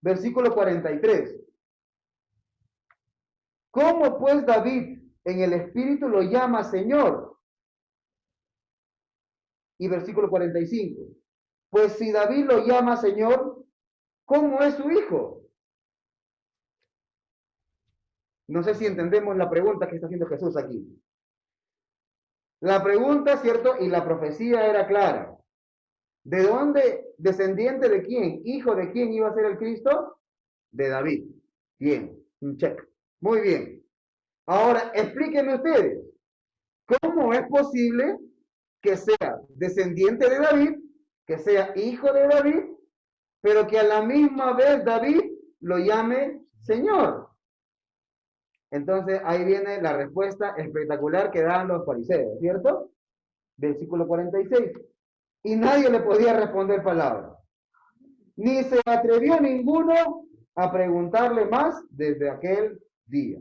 Versículo 43. ¿Cómo pues David en el Espíritu lo llama Señor? Y versículo 45. Pues si David lo llama Señor, ¿cómo es su hijo? No sé si entendemos la pregunta que está haciendo Jesús aquí. La pregunta, ¿cierto? Y la profecía era clara. ¿De dónde, descendiente de quién, hijo de quién iba a ser el Cristo? De David. Bien, un check. Muy bien. Ahora, explíquenme ustedes, ¿cómo es posible que sea descendiente de David, que sea hijo de David, pero que a la misma vez David lo llame Señor? Entonces, ahí viene la respuesta espectacular que dan los fariseos, ¿cierto? Versículo 46. Y nadie le podía responder palabra. Ni se atrevió ninguno a preguntarle más desde aquel día.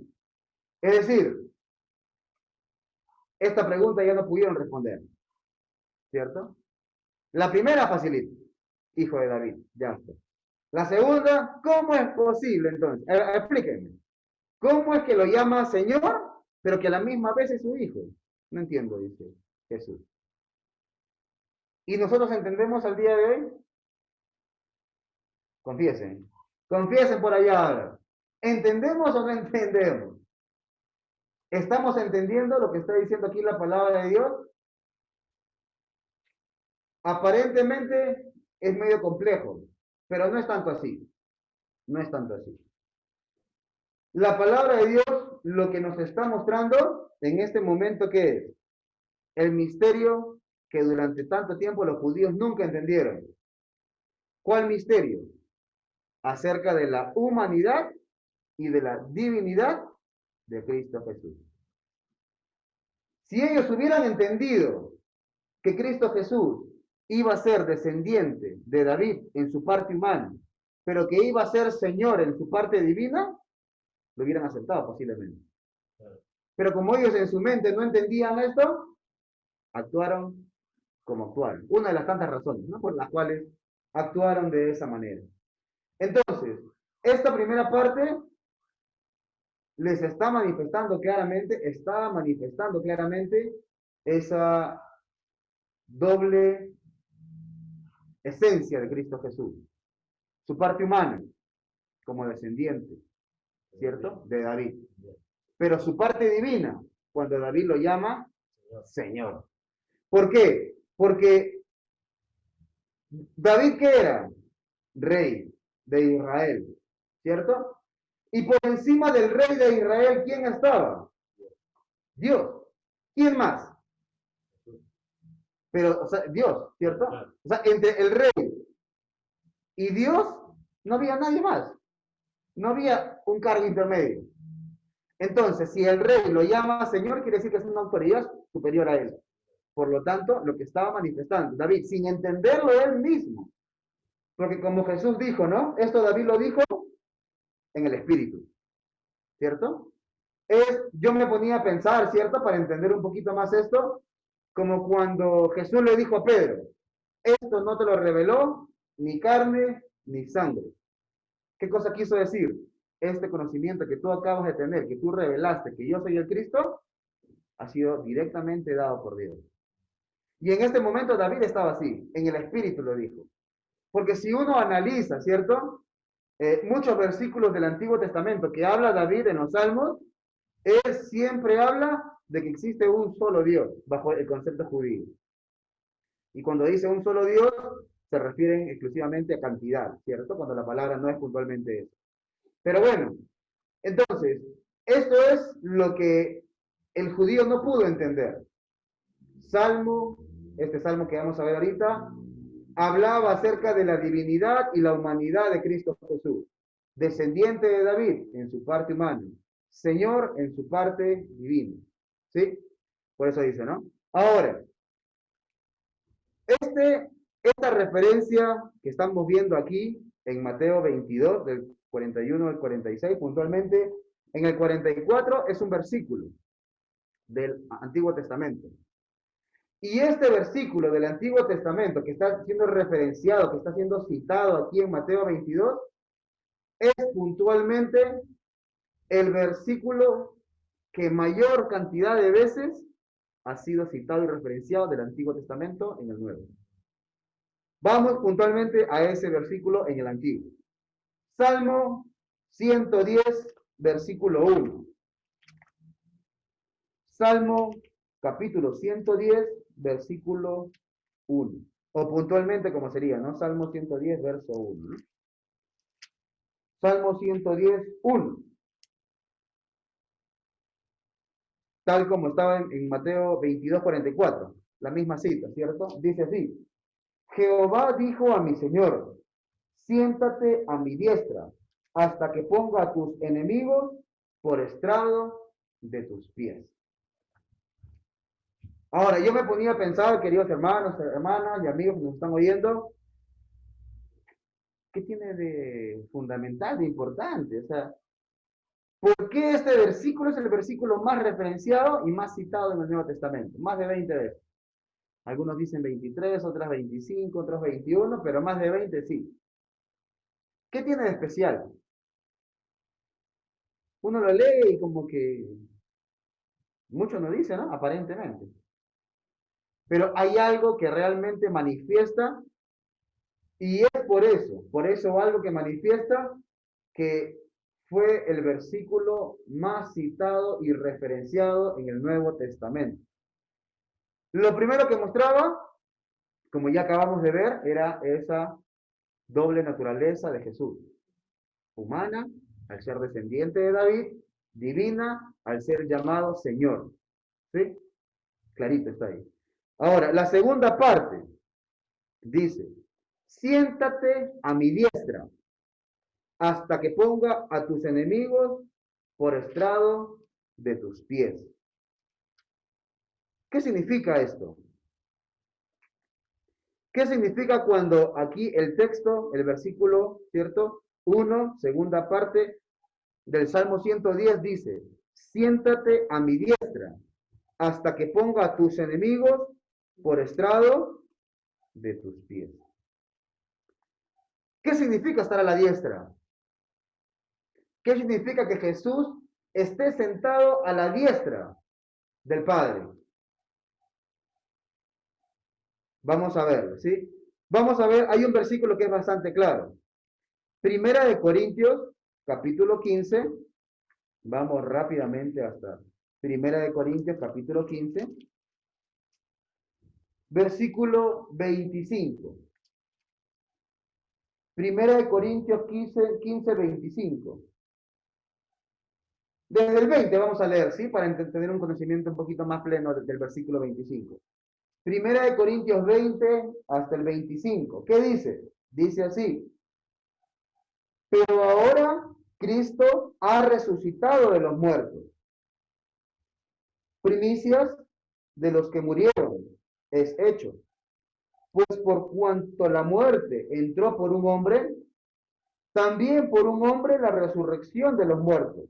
Es decir, esta pregunta ya no pudieron responder, ¿cierto? La primera, facilita. Hijo de David, ya está. La segunda, ¿cómo es posible entonces? Explíquenme. ¿Cómo es que lo llama Señor, pero que a la misma vez es su hijo? No entiendo, dice Jesús. ¿Y nosotros entendemos al día de hoy? Confiesen. Confiesen por allá ahora. ¿Entendemos o no entendemos? ¿Estamos entendiendo lo que está diciendo aquí la palabra de Dios? Aparentemente es medio complejo, pero no es tanto así. No es tanto así. La palabra de Dios lo que nos está mostrando en este momento, ¿qué es? El misterio que durante tanto tiempo los judíos nunca entendieron. ¿Cuál misterio? Acerca de la humanidad y de la divinidad de Cristo Jesús. Si ellos hubieran entendido que Cristo Jesús iba a ser descendiente de David en su parte humana, pero que iba a ser Señor en su parte divina, lo hubieran aceptado posiblemente. Pero como ellos en su mente no entendían esto, actuaron como actuaron. Una de las tantas razones, ¿no?, por las cuales actuaron de esa manera. Entonces, esta primera parte les está manifestando claramente esa doble esencia de Cristo Jesús. Su parte humana, como descendiente, ¿cierto?, de David. Pero su parte divina, cuando David lo llama Señor. ¿Por qué? Porque David, ¿qué era? Rey de Israel, ¿cierto? Y por encima del rey de Israel, ¿quién estaba? Dios. ¿Quién más? Pero, o sea, Dios, ¿cierto? O sea, entre el rey y Dios no había nadie más. No había un cargo intermedio. Entonces, si el rey lo llama Señor, quiere decir que es una autoridad superior a él. Por lo tanto, lo que estaba manifestando David, sin entenderlo él mismo, porque como Jesús dijo, ¿no? Esto David lo dijo en el Espíritu, ¿cierto? Yo me ponía a pensar, ¿cierto? Para entender un poquito más esto, como cuando Jesús le dijo a Pedro, esto no te lo reveló ni carne ni sangre. ¿Qué cosa quiso decir? Este conocimiento que tú acabas de tener, que tú revelaste que yo soy el Cristo, ha sido directamente dado por Dios. Y en este momento David estaba así, en el Espíritu lo dijo. Porque si uno analiza, ¿cierto? Muchos versículos del Antiguo Testamento que habla David en los Salmos, él siempre habla de que existe un solo Dios, bajo el concepto judío. Y cuando dice un solo Dios, se refieren exclusivamente a cantidad, ¿cierto? Cuando la palabra no es puntualmente eso. Pero bueno, entonces, esto es lo que el judío no pudo entender. Este salmo que vamos a ver ahorita, hablaba acerca de la divinidad y la humanidad de Cristo Jesús, descendiente de David en su parte humana, Señor en su parte divina. ¿Sí? Por eso dice, ¿no? Ahora, esta referencia que estamos viendo aquí en Mateo 22, del 41 al 46, puntualmente, en el 44 es un versículo del Antiguo Testamento. Y este versículo del Antiguo Testamento que está siendo referenciado, que está siendo citado aquí en Mateo 22, es puntualmente el versículo que mayor cantidad de veces ha sido citado y referenciado del Antiguo Testamento en el Nuevo. Vamos puntualmente a ese versículo en el Antiguo. Salmo 110, versículo 1. Salmo capítulo 110, versículo 1. O puntualmente como sería, ¿no? Salmo 110, verso 1. ¿No? Salmo 110, 1. Tal como estaba en Mateo 22, 44. La misma cita, ¿cierto? Dice así. Jehová dijo a mi Señor, siéntate a mi diestra, hasta que ponga a tus enemigos por estrado de tus pies. Ahora, yo me ponía a pensar, queridos hermanos, hermanas y amigos que nos están oyendo, ¿qué tiene de fundamental, de importante? O sea, ¿por qué este versículo es el versículo más referenciado y más citado en el Nuevo Testamento? Más de 20 veces. Algunos dicen 23, otras 25, otros 21, pero más de 20 sí. ¿Qué tiene de especial? Uno lo lee y como que mucho no dice, ¿no? Aparentemente. Pero hay algo que realmente manifiesta y es por eso algo que manifiesta que fue el versículo más citado y referenciado en el Nuevo Testamento. Lo primero que mostraba, como ya acabamos de ver, era esa doble naturaleza de Jesús. Humana, al ser descendiente de David, divina, al ser llamado Señor. ¿Sí? Clarito está ahí. Ahora, la segunda parte dice, siéntate a mi diestra hasta que ponga a tus enemigos por estrado de tus pies. ¿Qué significa esto? ¿Qué significa cuando aquí el texto, el versículo, ¿cierto? 1, segunda parte del Salmo 110 dice, siéntate a mi diestra hasta que ponga a tus enemigos por estrado de tus pies. ¿Qué significa estar a la diestra? ¿Qué significa que Jesús esté sentado a la diestra del Padre? Vamos a verlo, ¿sí? Vamos a ver, hay un versículo que es bastante claro. Primera de Corintios, capítulo 15. Vamos rápidamente hasta Primera de Corintios, capítulo 15. Versículo 25. Primera de Corintios 15, 25. Desde el 20 vamos a leer, ¿sí? Para tener un conocimiento un poquito más pleno del versículo 25. Primera de Corintios 20 hasta el 25. ¿Qué dice? Dice así. Pero ahora Cristo ha resucitado de los muertos. Primicias de los que murieron es hecho. Pues por cuanto la muerte entró por un hombre, también por un hombre la resurrección de los muertos.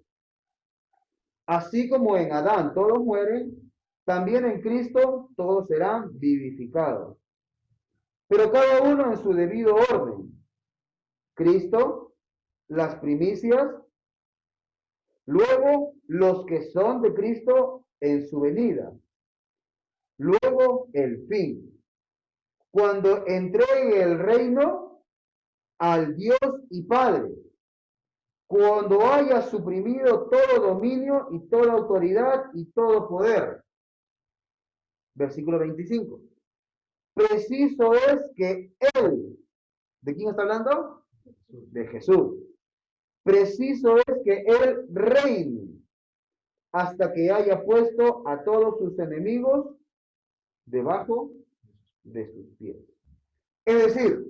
Así como en Adán todos mueren, también en Cristo todos serán vivificados. Pero cada uno en su debido orden. Cristo, las primicias, luego los que son de Cristo en su venida, luego el fin, cuando entregue el reino al Dios y Padre, cuando haya suprimido todo dominio y toda autoridad y todo poder. Versículo 25. Preciso es que Él, ¿de quién está hablando? De Jesús. Preciso es que Él reine hasta que haya puesto a todos sus enemigos debajo de sus pies. Es decir,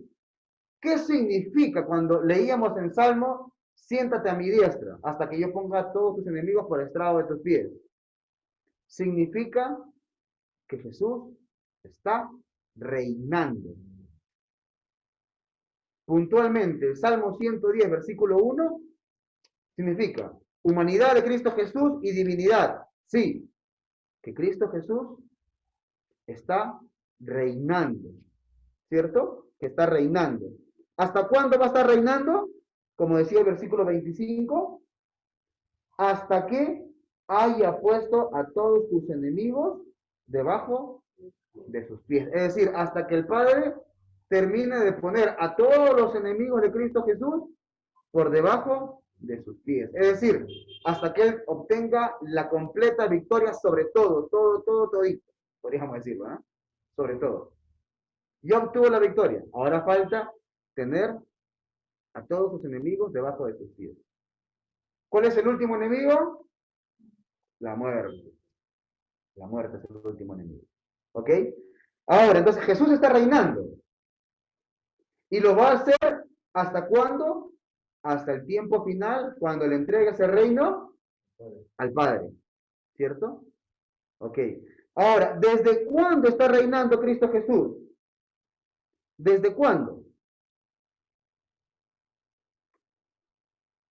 ¿qué significa cuando leíamos en Salmo, siéntate a mi diestra hasta que yo ponga a todos tus enemigos por estrado de tus pies? Significa que Jesús está reinando. Puntualmente, el Salmo 110, versículo 1, significa humanidad de Cristo Jesús y divinidad. Sí, que Cristo Jesús está reinando, ¿cierto? Que está reinando. ¿Hasta cuándo va a estar reinando? Como decía el versículo 25, hasta que haya puesto a todos sus enemigos debajo de sus pies. Es decir, hasta que el Padre termine de poner a todos los enemigos de Cristo Jesús por debajo de sus pies. Es decir, hasta que Él obtenga la completa victoria sobre todo, todito, podríamos decirlo, ¿eh? Sobre todo. Ya obtuvo la victoria. Ahora falta tener a todos sus enemigos debajo de sus pies. ¿Cuál es el último enemigo? La muerte. La muerte es el último enemigo. ¿Ok? Ahora, entonces Jesús está reinando. ¿Y lo va a hacer hasta cuándo? Hasta el tiempo final, cuando le entregue ese reino al Padre. ¿Cierto? Ok. Ahora, ¿desde cuándo está reinando Cristo Jesús? ¿Desde cuándo?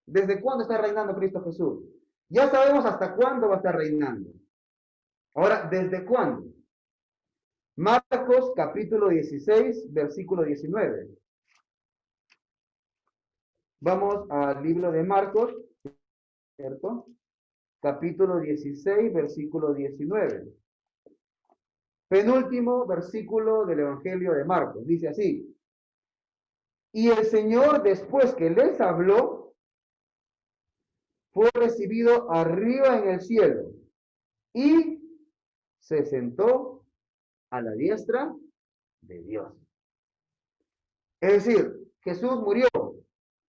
¿Desde cuándo está reinando Cristo Jesús? Ya sabemos hasta cuándo va a estar reinando. Ahora, ¿desde cuándo? Marcos capítulo 16, versículo 19. Vamos al libro de Marcos, ¿cierto? Capítulo 16, versículo 19. Penúltimo versículo del Evangelio de Marcos. Dice así: y el Señor, después que les habló, fue recibido arriba en el cielo y se sentó a la diestra de Dios. Es decir, Jesús murió,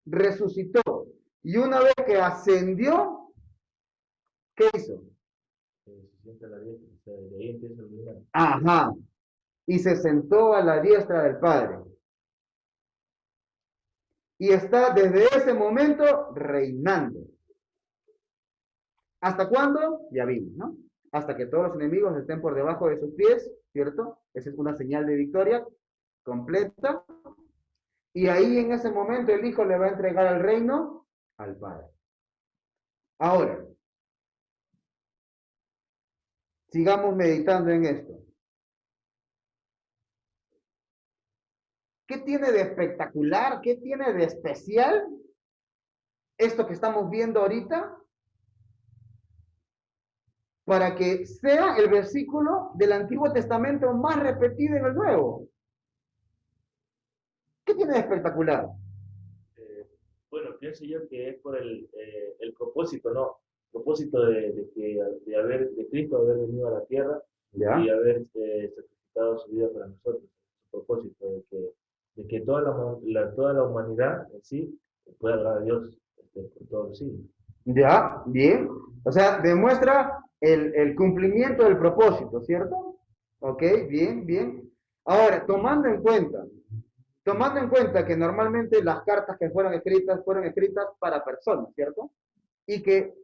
resucitó, y una vez que ascendió, ¿qué hizo? Se siente a la diestra, o sea, de ahí empieza el milagro. Ajá. Y se sentó a la diestra del Padre. Y está desde ese momento reinando. ¿Hasta cuándo? Ya vimos, ¿no? Hasta que todos los enemigos estén por debajo de sus pies, ¿cierto? Esa es una señal de victoria completa. Y ahí en ese momento el Hijo le va a entregar el reino al Padre. Ahora, sigamos meditando en esto. ¿Qué tiene de espectacular? ¿Qué tiene de especial esto que estamos viendo ahorita? Para que sea el versículo del Antiguo Testamento más repetido en el Nuevo. ¿Qué tiene de espectacular? Bueno, pienso yo que es por el propósito, ¿no? Propósito de Cristo haber venido a la tierra ¿Ya? y haber sacrificado su vida para nosotros. Su propósito de que toda la humanidad en sí pueda adorar a Dios por todos los siglos. ¿Ya? Bien. O sea, demuestra el cumplimiento del propósito, ¿cierto? Ok, bien, bien. Ahora, tomando en cuenta que normalmente las cartas que fueron escritas para personas, ¿cierto? Y que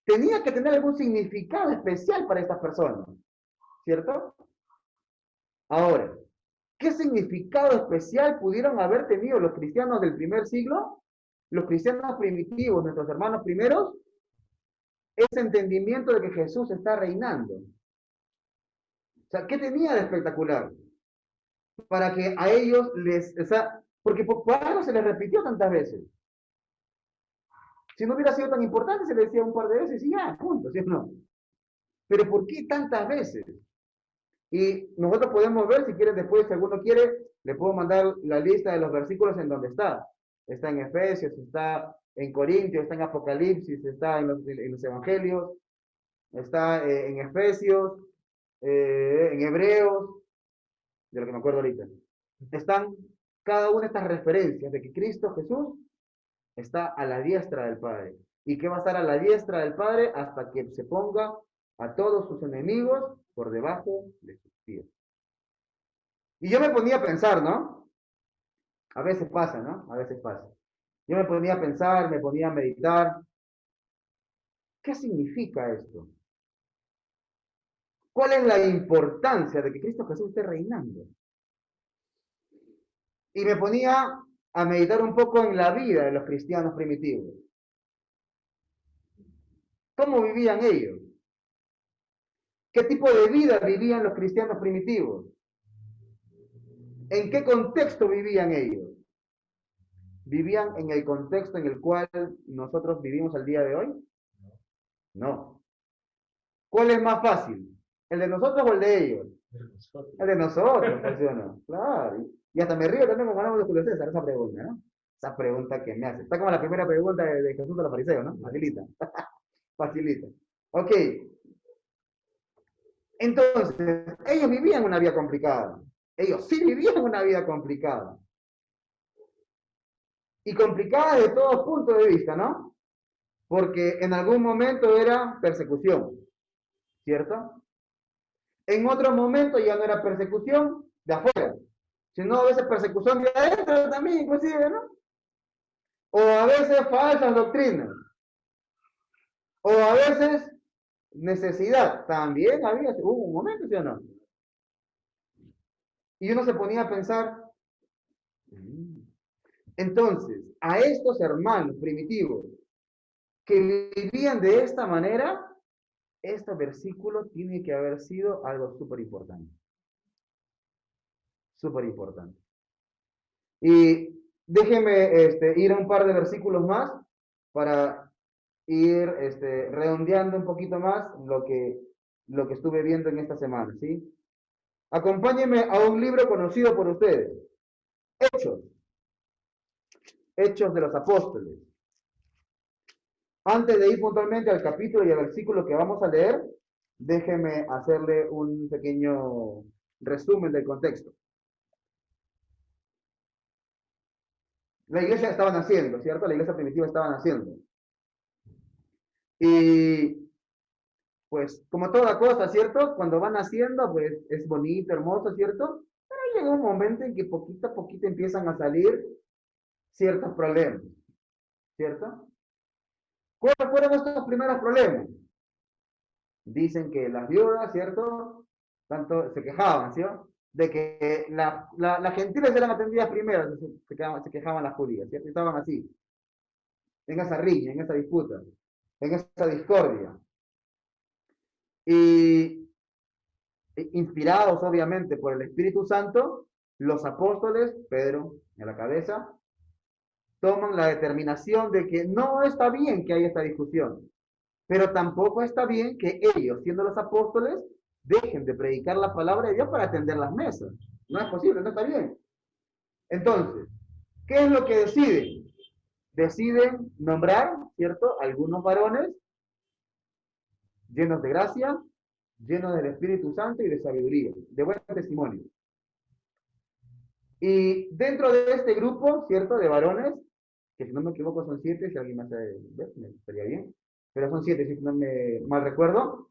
tenía que tener algún significado especial para estas personas, ¿cierto? Ahora, ¿qué significado especial pudieron haber tenido los cristianos del primer siglo? Los cristianos primitivos, nuestros hermanos primeros, ese entendimiento de que Jesús está reinando. O sea, ¿qué tenía de espectacular? Para que a ellos o sea, porque por algo se les repitió tantas veces. Si no hubiera sido tan importante, se les decía un par de veces y ya, punto, ¿sí o no? Pero ¿por qué tantas veces? Y nosotros podemos ver, si quieres después, si alguno quiere, le puedo mandar la lista de los versículos en donde está. Está en Efesios, está en Corintios, está en Apocalipsis, está en los Evangelios, está en Efesios, en Hebreos, de lo que me acuerdo ahorita. Están cada una de estas referencias de que Cristo Jesús está a la diestra del Padre. ¿Y que va a estar a la diestra del Padre hasta que se ponga a todos sus enemigos por debajo de sus pies? Y yo me ponía a pensar, ¿no? A veces pasa, ¿no? A veces pasa. Yo me ponía a pensar, me ponía a meditar. ¿Qué significa esto? ¿Cuál es la importancia de que Cristo Jesús esté reinando? Y me ponía a meditar un poco en la vida de los cristianos primitivos. ¿Cómo vivían ellos? ¿Qué tipo de vida vivían los cristianos primitivos? ¿En qué contexto vivían ellos? ¿Vivían en el contexto en el cual nosotros vivimos al día de hoy? No. ¿Cuál es más fácil? ¿El de nosotros o el de ellos? El de nosotros, ¿sí o no? Claro. Y hasta me río también cuando hablamos de Julio César, esa pregunta, ¿no? Esa pregunta que me hace. Está como la primera pregunta de Jesús de los fariseos, ¿no? Facilita. Facilita. Ok. Entonces, ellos vivían una vida complicada. Ellos sí vivían una vida complicada. Y complicada desde todos puntos de vista, ¿no? Porque en algún momento era persecución, ¿cierto? En otro momento ya no era persecución de afuera, sino a veces persecución de adentro también, inclusive, ¿no? O a veces falsas doctrinas. O a veces necesidad. También hubo un momento, ¿sí o no? Y uno se ponía a pensar, entonces, a estos hermanos primitivos que vivían de esta manera, este versículo tiene que haber sido algo súper importante. Súper importante. Y déjenme ir a un par de versículos más para ir redondeando un poquito más lo que estuve viendo en esta semana, ¿sí? Acompáñenme a un libro conocido por ustedes, Hechos de los Apóstoles. Antes de ir puntualmente al capítulo y al versículo que vamos a leer, déjenme hacerle un pequeño resumen del contexto. La iglesia estaba naciendo, ¿cierto? La iglesia primitiva estaba naciendo. Y pues como toda cosa, ¿cierto? Cuando va naciendo, pues es bonito, hermoso, ¿cierto? Pero ahí llega un momento en que poquito a poquito empiezan a salir ciertos problemas, ¿cierto? ¿Cuáles fueron estos primeros problemas? Dicen que las viudas, ¿cierto? Tanto se quejaban, ¿cierto? De que las gentiles eran atendidas primero, se quejaban las judías, ¿cierto? Estaban así, en esa riña, en esa disputa, en esa discordia. Y inspirados obviamente por el Espíritu Santo, los apóstoles, Pedro a la cabeza, toman la determinación de que no está bien que haya esta discusión, pero tampoco está bien que ellos, siendo los apóstoles, dejen de predicar la palabra de Dios para atender las mesas. No es posible, no está bien. Entonces, ¿qué es lo que deciden? Deciden nombrar, ¿cierto?, algunos varones llenos de gracia, llenos del Espíritu Santo y de sabiduría, de buen testimonio. Y dentro de este grupo, ¿cierto?, de varones, que si no me equivoco son 7, si alguien me hace ver, estaría bien, pero son 7, si no me mal recuerdo,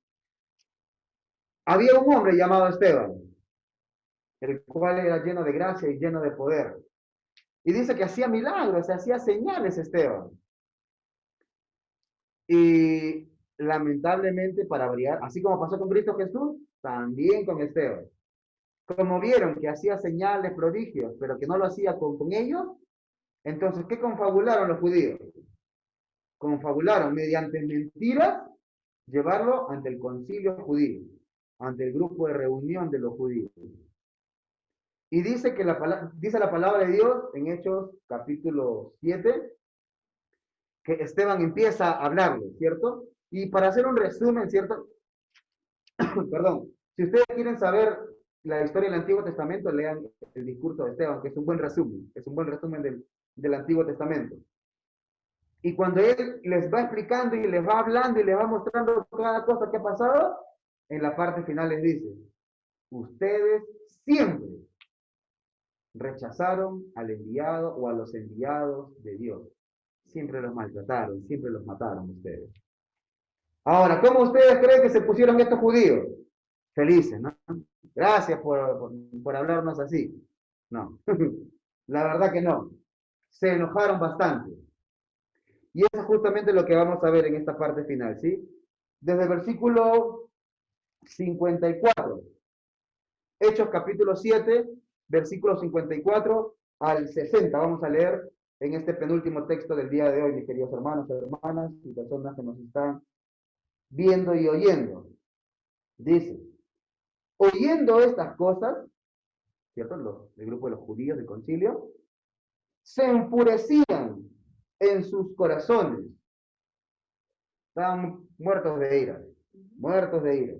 había un hombre llamado Esteban, el cual era lleno de gracia y lleno de poder. Y dice que hacía milagros, hacía señales Esteban. Y lamentablemente, para variar, así como pasó con Cristo Jesús, también con Esteban. Como vieron que hacía señales, prodigios, pero que no lo hacía con ellos, entonces, ¿qué confabularon los judíos? Confabularon mediante mentiras llevarlo ante el concilio judío, ante el grupo de reunión de los judíos. Y dice que dice la palabra de Dios en Hechos capítulo 7, que Esteban empieza a hablarle, ¿cierto? Y para hacer un resumen, ¿cierto? Perdón, si ustedes quieren saber la historia del Antiguo Testamento, lean el discurso de Esteban, que es un buen resumen, del Antiguo Testamento. Y cuando él les va explicando y les va hablando y les va mostrando cada cosa que ha pasado, en la parte final les dice, ustedes siempre rechazaron al enviado o a los enviados de Dios. Siempre los maltrataron, siempre los mataron ustedes. Ahora, ¿cómo ustedes creen que se pusieron estos judíos? Felices, ¿no? Gracias por hablarnos así. No, la verdad que no. Se enojaron bastante. Y eso es justamente lo que vamos a ver en esta parte final, ¿sí? Desde el versículo 54, Hechos capítulo 7, versículo 54 al 60. Vamos a leer en este penúltimo texto del día de hoy, mis queridos hermanos, hermanas y personas que nos están viendo y oyendo. Dice, oyendo estas cosas, ¿cierto? El grupo de los judíos del concilio, se enfurecían en sus corazones. Estaban muertos de ira, muertos de ira.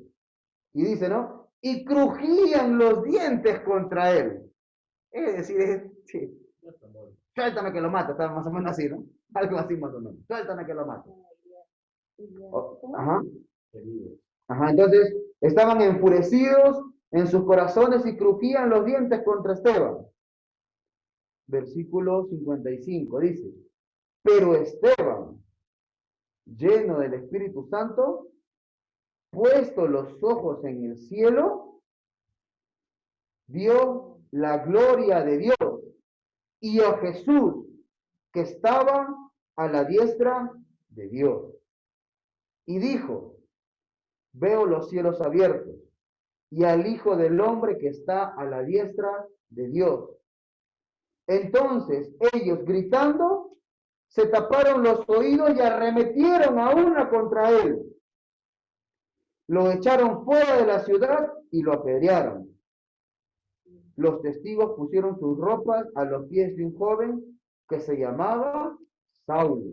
Y dice, ¿no? Y crujían los dientes contra él. Es decir, sí, suéltame que lo mata, estaba más o menos así, ¿no? Algo así más o menos, suéltame que lo mata. Ajá. Ajá, entonces estaban enfurecidos en sus corazones y crujían los dientes contra Esteban. Versículo 55 dice, pero Esteban, lleno del Espíritu Santo, puesto los ojos en el cielo, vio la gloria de Dios y a Jesús que estaba a la diestra de Dios. Y dijo, veo los cielos abiertos y al Hijo del Hombre que está a la diestra de Dios. Entonces ellos, gritando, se taparon los oídos y arremetieron a una contra él. Lo echaron fuera de la ciudad y lo apedrearon. Los testigos pusieron sus ropas a los pies de un joven que se llamaba Saulo.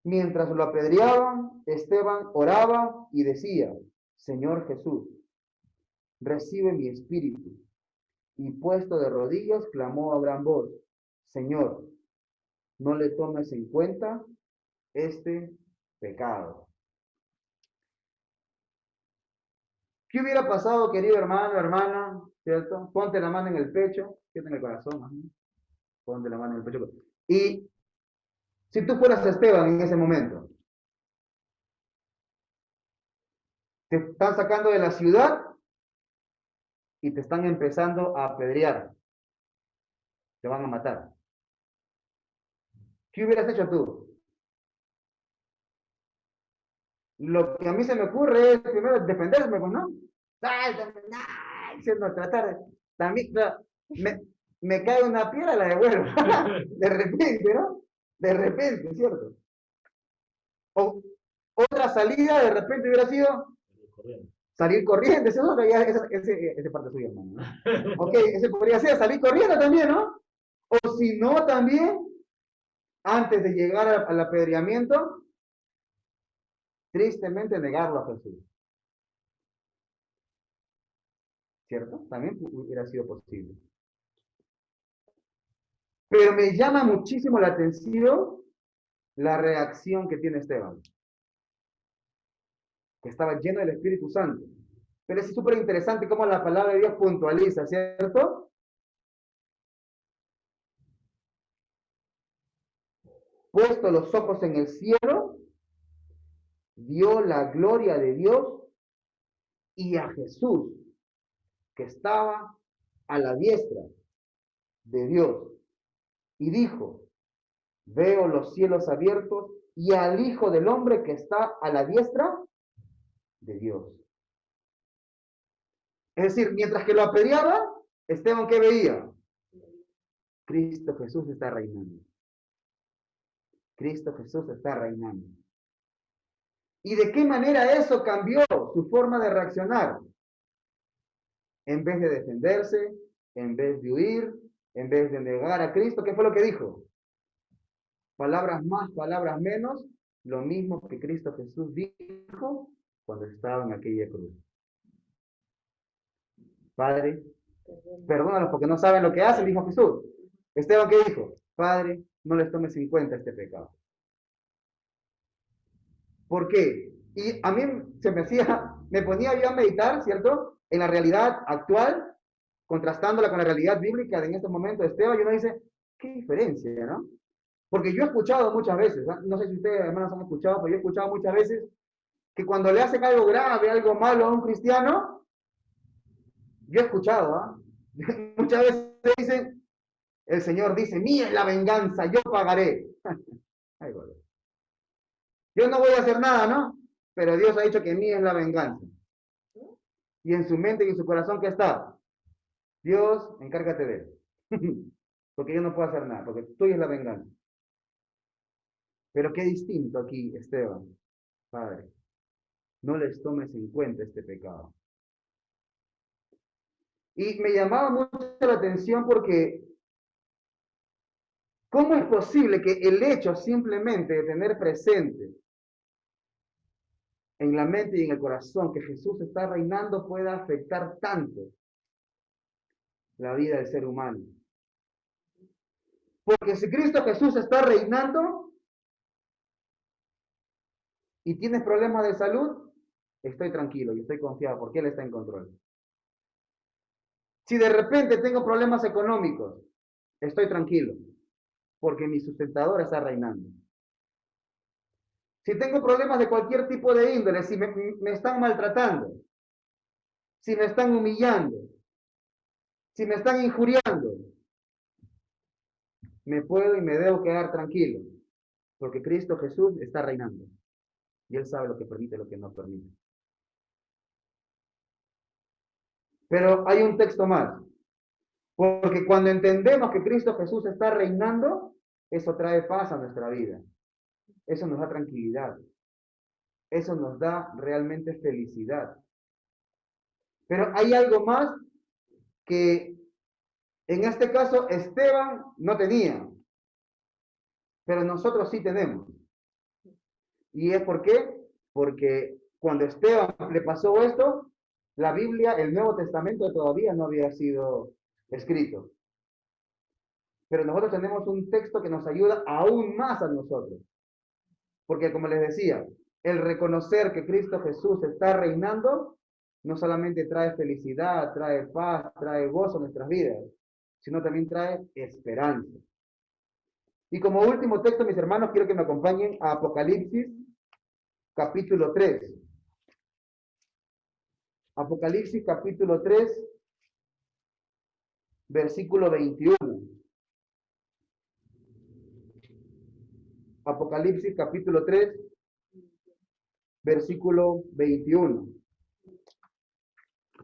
Mientras lo apedreaban, Esteban oraba y decía: Señor Jesús, recibe mi espíritu. Y puesto de rodillas, clamó a gran voz: Señor, no le tomes en cuenta este pecado. ¿Qué hubiera pasado, querido hermano, hermana? ¿Cierto? Ponte la mano en el pecho, en el corazón, ¿no? Ponte la mano en el pecho. Y si tú fueras Esteban en ese momento, te están sacando de la ciudad y te están empezando a apedrear. Te van a matar. ¿Qué hubieras hecho tú? Lo que a mí se me ocurre es primero defenderme, pues, ¿no? Siendo tratar, también, me cae una piedra, la devuelvo. De repente, ¿no? De repente, ¿cierto? O otra salida, de repente hubiera sido salir corriendo. Ese parte suya, hermano, ¿no? Ok, ese podría ser salir corriendo también, ¿no? O si no, también, antes de llegar al apedreamiento, tristemente negarlo a Jesús. ¿Cierto? También hubiera sido posible. Pero me llama muchísimo la atención la reacción que tiene Esteban, que estaba lleno del Espíritu Santo. Pero es súper interesante cómo la palabra de Dios puntualiza, ¿cierto? Puesto los ojos en el cielo, vio la gloria de Dios y a Jesús, que estaba a la diestra de Dios. Y dijo: veo los cielos abiertos y al Hijo del Hombre que está a la diestra de Dios. Es decir, mientras que lo apedreaba, Esteban, ¿qué veía? Cristo Jesús está reinando. Cristo Jesús está reinando. ¿Y de qué manera eso cambió su forma de reaccionar? En vez de defenderse, en vez de huir, en vez de negar a Cristo, ¿qué fue lo que dijo? Palabras más, palabras menos, lo mismo que Cristo Jesús dijo cuando estaba en aquella cruz. Padre, perdónalos porque no saben lo que hacen, dijo Jesús. Esteban, ¿qué dijo? Padre, no les tomes en cuenta este pecado. ¿Por qué? Y a mí me ponía yo a meditar, ¿cierto? En la realidad actual, contrastándola con la realidad bíblica de en este momento de Esteban, y uno dice, ¿qué diferencia, no? Porque yo he escuchado muchas veces, no sé si ustedes hermanos han escuchado, pero yo he escuchado muchas veces que cuando le hacen algo grave, algo malo a un cristiano, yo he escuchado, muchas veces dicen, el Señor dice, mía es la venganza, yo pagaré. Ay, bueno. Yo no voy a hacer nada, ¿no? Pero Dios ha dicho que mía es la venganza. Y en su mente y en su corazón, ¿qué está? Dios, encárgate de él. Porque yo no puedo hacer nada, porque tuya es la venganza. Pero qué distinto aquí, Esteban. Padre, no les tomes en cuenta este pecado. Y me llamaba mucho la atención porque ¿cómo es posible que el hecho simplemente de tener presente en la mente y en el corazón que Jesús está reinando pueda afectar tanto la vida del ser humano? Porque si Cristo Jesús está reinando y tienes problemas de salud, estoy tranquilo y estoy confiado porque Él está en control. Si de repente tengo problemas económicos, estoy tranquilo porque mi sustentador está reinando. Si tengo problemas de cualquier tipo de índole, si me están maltratando, si me están humillando, si me están injuriando, me puedo y me debo quedar tranquilo, porque Cristo Jesús está reinando. Y Él sabe lo que permite y lo que no permite. Pero hay un texto más. Porque cuando entendemos que Cristo Jesús está reinando, eso trae paz a nuestra vida. Eso nos da tranquilidad. Eso nos da realmente felicidad. Pero hay algo más que en este caso Esteban no tenía, pero nosotros sí tenemos. ¿Y es por qué? Porque cuando Esteban le pasó esto, la Biblia, el Nuevo Testamento todavía no había sido escrito. Pero nosotros tenemos un texto que nos ayuda aún más a nosotros. Porque como les decía, el reconocer que Cristo Jesús está reinando, no solamente trae felicidad, trae paz, trae gozo en nuestras vidas, sino también trae esperanza. Y como último texto, mis hermanos, quiero que me acompañen a Apocalipsis, capítulo 3. Apocalipsis, capítulo 3, versículo 21. Apocalipsis, capítulo 3, versículo 21.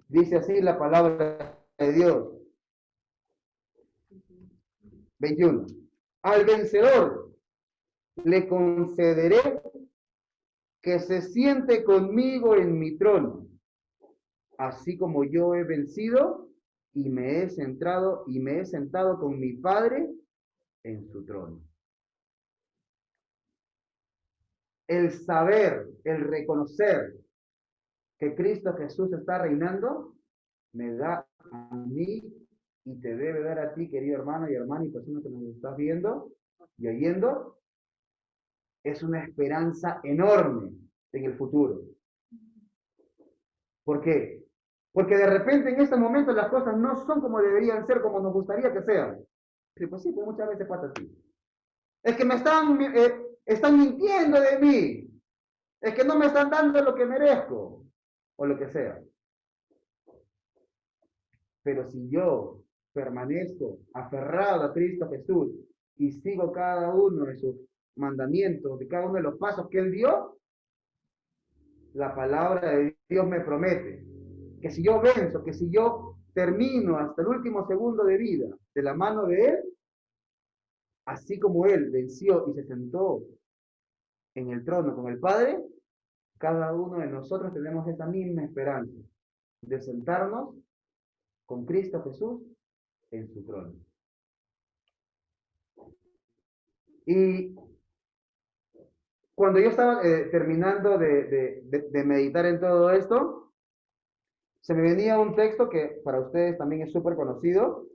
Dice así la palabra de Dios. 21. Al vencedor le concederé que se siente conmigo en mi trono, así como yo he vencido y me he sentado con mi Padre en su trono. El saber, el reconocer que Cristo Jesús está reinando, me da a mí y te debe dar a ti, querido hermano y hermana y persona que nos estás viendo y oyendo, es una esperanza enorme en el futuro. ¿Por qué? Porque de repente en este momento las cosas no son como deberían ser, como nos gustaría que sean. Pues sí, pues muchas veces pasa así. Es que me están mintiendo de mí. Es que no me están dando lo que merezco. O lo que sea. Pero si yo permanezco aferrado a Cristo Jesús y sigo cada uno de sus mandamientos, de cada uno de los pasos que Él dio, la palabra de Dios me promete que si yo venzo, que si yo termino hasta el último segundo de vida de la mano de Él, así como Él venció y se sentó en el trono con el Padre, cada uno de nosotros tenemos esa misma esperanza de sentarnos con Cristo Jesús en su trono. Y cuando yo estaba terminando de meditar en todo esto, se me venía un texto que para ustedes también es súper conocido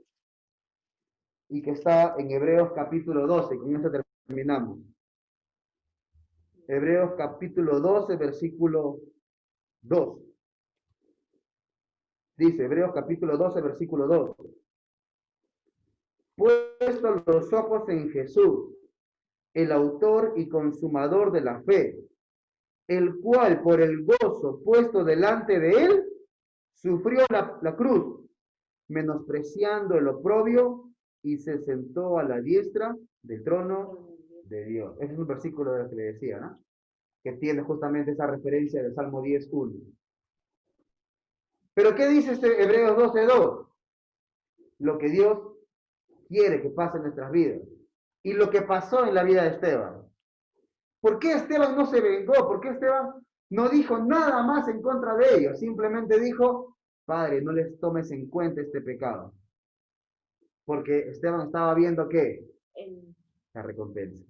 y que está en Hebreos capítulo 12, con esto terminamos. Hebreos capítulo 12, versículo 2. Dice, Hebreos capítulo 12, versículo 2. Puesto los ojos en Jesús, el autor y consumador de la fe, el cual por el gozo puesto delante de él, sufrió la cruz, menospreciando el oprobio, y se sentó a la diestra del trono de Dios. Ese es un versículo de lo que le decía, ¿no? Que tiene justamente esa referencia del Salmo 10:1. Pero ¿qué dice este Hebreos 12:2? Lo que Dios quiere que pase en nuestras vidas. Y lo que pasó en la vida de Esteban. ¿Por qué Esteban no se vengó? ¿Por qué Esteban no dijo nada más en contra de ellos? Simplemente dijo, Padre, no les tomes en cuenta este pecado. Porque Esteban estaba viendo ¿qué? La recompensa.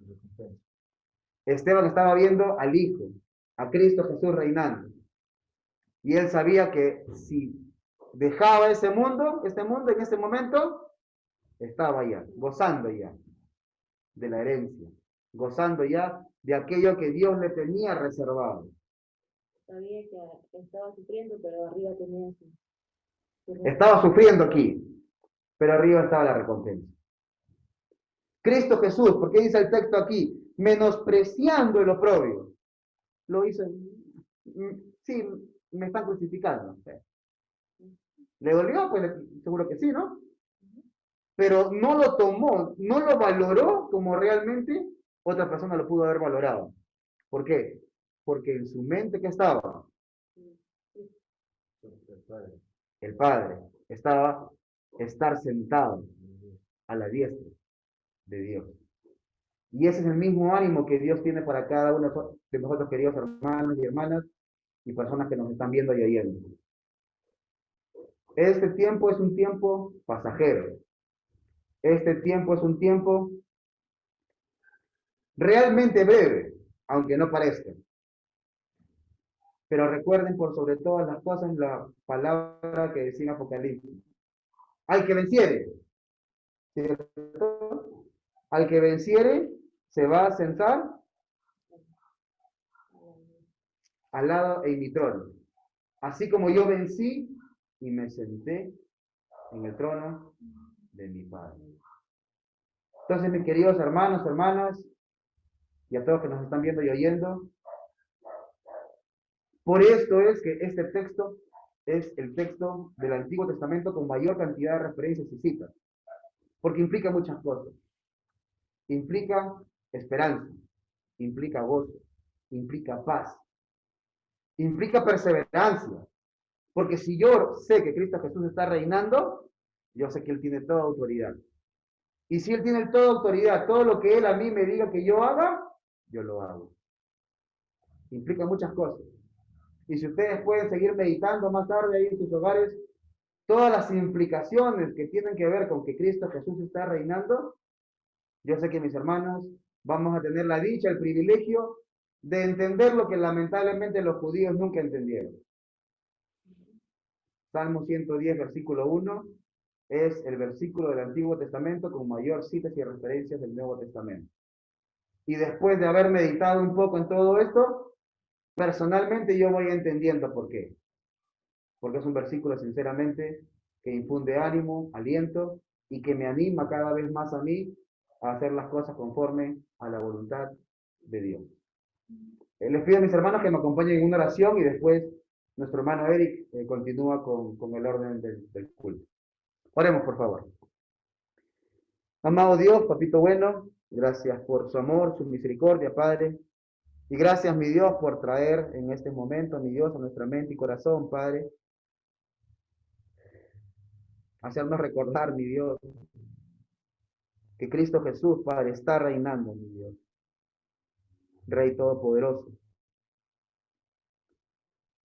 Esteban estaba viendo al Hijo, a Cristo Jesús reinando. Y él sabía que si dejaba este mundo en ese momento, estaba ya, gozando ya de la herencia, gozando ya de aquello que Dios le tenía reservado. Sabía que estaba sufriendo, pero arriba tenía su Estaba sufriendo aquí, pero arriba estaba la recompensa. Cristo Jesús, ¿por qué dice el texto aquí? Menospreciando el oprobio. Lo hizo, sí, me están crucificando. ¿Le dolió? Pues seguro que sí, ¿no? Pero no lo tomó, no lo valoró como realmente otra persona lo pudo haber valorado. ¿Por qué? Porque en su mente, ¿qué estaba? El Padre estaba estar sentado a la diestra de Dios. Y ese es el mismo ánimo que Dios tiene para cada uno de nosotros, queridos hermanos y hermanas, y personas que nos están viendo y oyendo. Este tiempo es un tiempo pasajero. Este tiempo es un tiempo realmente breve, aunque no parezca. Pero recuerden por sobre todas las cosas la palabra que decía en Apocalipsis. Al que venciere, ¿cierto? Al que venciere se va a sentar al lado en mi trono. Así como yo vencí y me senté en el trono de mi Padre. Entonces, mis queridos hermanos, hermanas, y a todos que nos están viendo y oyendo, por esto es que este texto es el texto del Antiguo Testamento con mayor cantidad de referencias y citas, porque implica muchas cosas. Implica esperanza, implica gozo, implica paz, implica perseverancia, porque si yo sé que Cristo Jesús está reinando, yo sé que Él tiene toda autoridad. Y si Él tiene toda autoridad, todo lo que Él a mí me diga que yo haga, yo lo hago. Implica muchas cosas. Y si ustedes pueden seguir meditando más tarde ahí en sus hogares, todas las implicaciones que tienen que ver con que Cristo Jesús está reinando, yo sé que mis hermanos vamos a tener la dicha, el privilegio de entender lo que lamentablemente los judíos nunca entendieron. Salmo 110, versículo 1, es el versículo del Antiguo Testamento con mayor citas y referencias del Nuevo Testamento. Y después de haber meditado un poco en todo esto, personalmente yo voy entendiendo por qué. Porque es un versículo, sinceramente, que infunde ánimo, aliento y que me anima cada vez más a mí a hacer las cosas conforme a la voluntad de Dios. Les pido a mis hermanos que me acompañen en una oración y después nuestro hermano Eric continúa con el orden del culto. Oremos, por favor. Amado Dios, papito bueno, gracias por su amor, su misericordia, Padre. Y gracias, mi Dios, por traer en este momento, mi Dios, a nuestra mente y corazón, Padre. Hacernos recordar, mi Dios, que Cristo Jesús, Padre, está reinando, mi Dios. Rey Todopoderoso.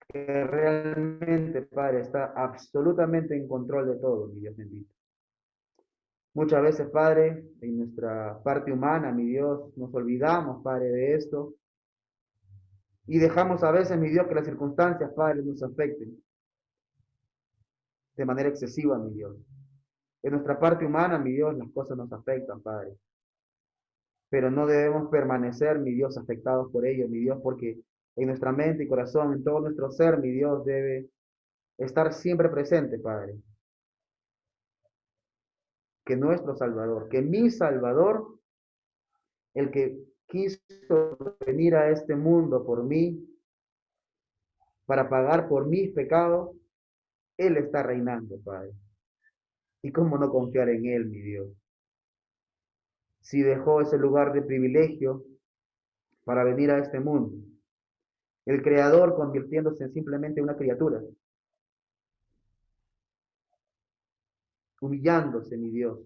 Que realmente, Padre, está absolutamente en control de todo, mi Dios bendito. Muchas veces, Padre, en nuestra parte humana, mi Dios, nos olvidamos, Padre, de esto. Y dejamos a veces, mi Dios, que las circunstancias, Padre, nos afecten de manera excesiva, mi Dios. En nuestra parte humana, mi Dios, las cosas nos afectan, Padre. Pero no debemos permanecer, mi Dios, afectados por ello, mi Dios, porque en nuestra mente y corazón, en todo nuestro ser, mi Dios, debe estar siempre presente, Padre. Que nuestro Salvador, que mi Salvador, el que quiso venir a este mundo por mí, para pagar por mis pecados, Él está reinando, Padre. ¿Y cómo no confiar en Él, mi Dios? Si dejó ese lugar de privilegio para venir a este mundo, el Creador convirtiéndose en simplemente una criatura, humillándose, mi Dios,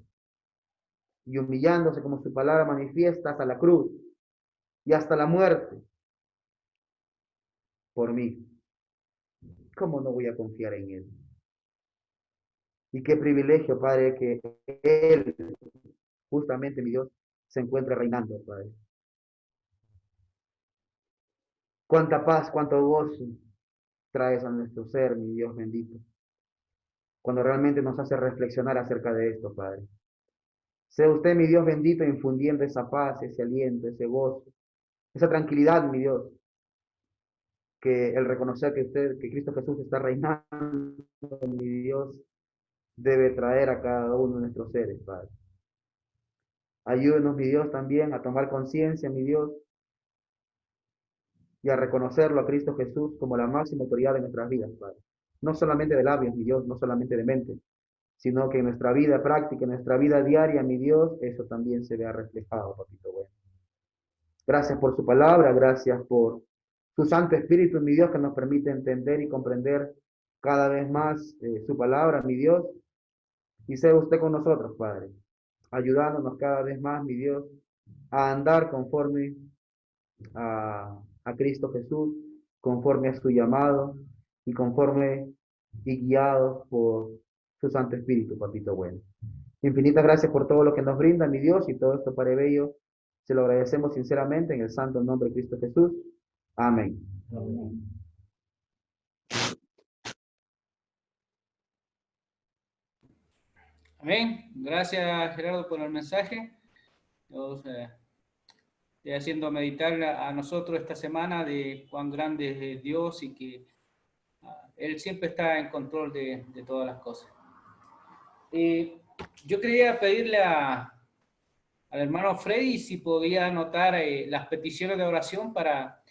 y humillándose como su palabra manifiesta hasta la cruz y hasta la muerte por mí. ¿Cómo no voy a confiar en Él? Y qué privilegio, Padre, que Él, justamente, mi Dios, se encuentre reinando, Padre. Cuánta paz, cuánto gozo traes a nuestro ser, mi Dios bendito, cuando realmente nos hace reflexionar acerca de esto, Padre. Sea usted, mi Dios bendito, infundiendo esa paz, ese aliento, ese gozo, esa tranquilidad, mi Dios, que el reconocer que Cristo Jesús está reinando, mi Dios, debe traer a cada uno de nuestros seres, Padre. Ayúdenos, mi Dios, también a tomar conciencia, mi Dios, y a reconocerlo a Cristo Jesús como la máxima autoridad de nuestras vidas, Padre. No solamente de labios, mi Dios, no solamente de mente, sino que en nuestra vida práctica, en nuestra vida diaria, mi Dios, eso también se vea reflejado, papito bueno. Gracias por su palabra, gracias por su Santo Espíritu, mi Dios, que nos permite entender y comprender cada vez más su palabra, mi Dios, y sea usted con nosotros, Padre, ayudándonos cada vez más, mi Dios, a andar conforme a Cristo Jesús, conforme a su llamado y conforme y guiados por su Santo Espíritu, Papito bueno. Infinitas gracias por todo lo que nos brinda, mi Dios, y todo esto, Padre Bello, se lo agradecemos sinceramente en el santo nombre de Cristo Jesús. Amén. Amén. Amén. Gracias, Gerardo, por el mensaje. Nos estoy haciendo meditar a nosotros esta semana de cuán grande es Dios y que Él siempre está en control de todas las cosas. Yo quería pedirle al hermano Freddy si podía anotar las peticiones de oración para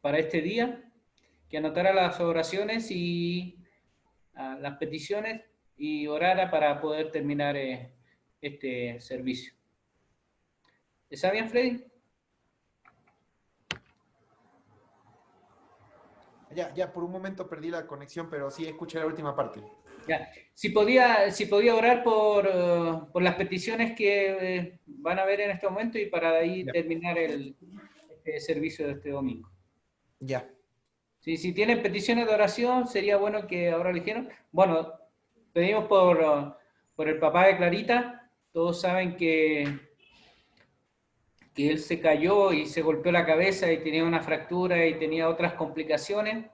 este día, que anotara las oraciones y las peticiones y orara para poder terminar este servicio. ¿Está bien, Freddy? Ya, por un momento perdí la conexión, pero sí escuché la última parte. Ya. Si podía orar por las peticiones que van a ver en este momento y para de ahí terminar este servicio de este domingo. Ya. Si tienen peticiones de oración, sería bueno que ahora le dijeran. Bueno, pedimos por el papá de Clarita. Todos saben que él se cayó y se golpeó la cabeza y tenía una fractura y tenía otras complicaciones.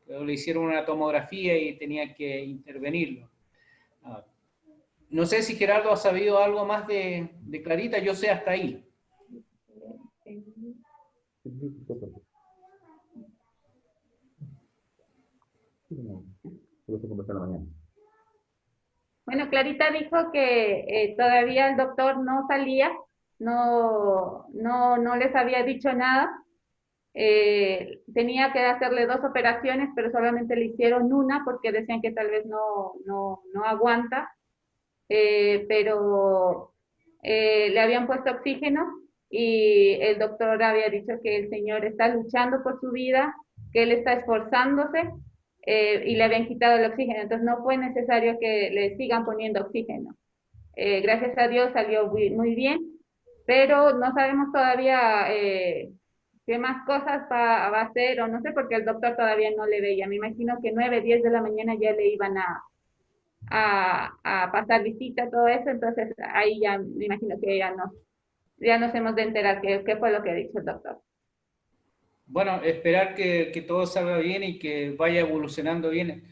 Le hicieron una tomografía y tenía que intervenirlo. No sé si Gerardo ha sabido algo más de Clarita, yo sé hasta ahí. Bueno, Clarita dijo que todavía el doctor no salía, no les había dicho nada. Tenía que hacerle 2 operaciones, pero solamente le hicieron una porque decían que tal vez no aguanta, pero le habían puesto oxígeno y el doctor había dicho que el señor está luchando por su vida, que él está esforzándose y le habían quitado el oxígeno, entonces no fue necesario que le sigan poniendo oxígeno. Gracias a Dios salió muy bien, pero no sabemos todavía qué más cosas va a hacer, o no sé, porque el doctor todavía no le veía. Me imagino que 9, 10 de la mañana ya le iban a pasar visita, todo eso, entonces ahí ya me imagino que ya nos hemos de enterar qué fue lo que dijo el doctor. Bueno, esperar que todo salga bien y que vaya evolucionando bien.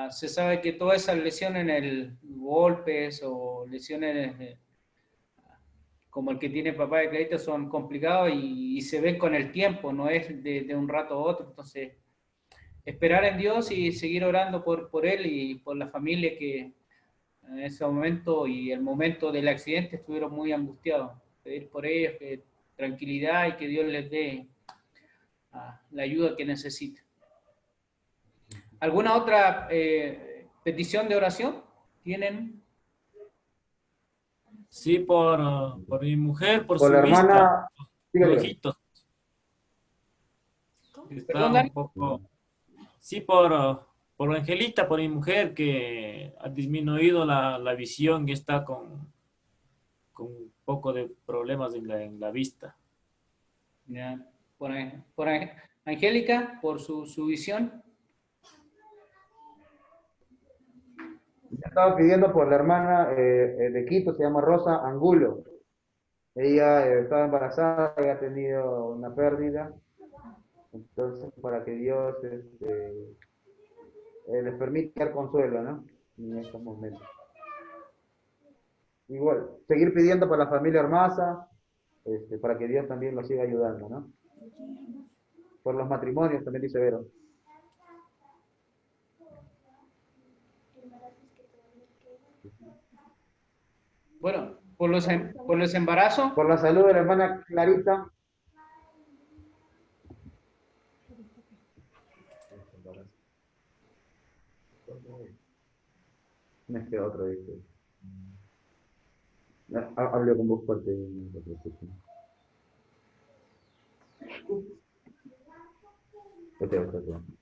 Se sabe que todas esas lesiones en el golpes o lesiones como el que tiene papá de Clarita son complicados y se ven con el tiempo, no es de un rato a otro. Entonces, esperar en Dios y seguir orando por él y por la familia que en ese momento y el momento del accidente estuvieron muy angustiados. Pedir por ellos que tranquilidad y que Dios les dé la ayuda que necesitan. ¿Alguna otra petición de oración tienen? Sí, por mi mujer, por Por su la vista, hermana, los dígale. ojitos. Está Perdón, un Dani. poco... Sí, por Angelita, por mi mujer, que ha disminuido la visión y está con un poco de problemas en la vista. Ya. Por Angélica, por su visión. Yo estaba pidiendo por la hermana de Quito, se llama Rosa Angulo. Ella estaba embarazada y ha tenido una pérdida. Entonces, para que Dios les permita dar consuelo, ¿no? En estos momentos. Igual, seguir pidiendo por la familia Ormaza, para que Dios también los siga ayudando, ¿no? Por los matrimonios, también dice Vero. Bueno, por los embarazos. Por la salud de la hermana Clarita. No es que otro dice. Hablo con voz fuerte.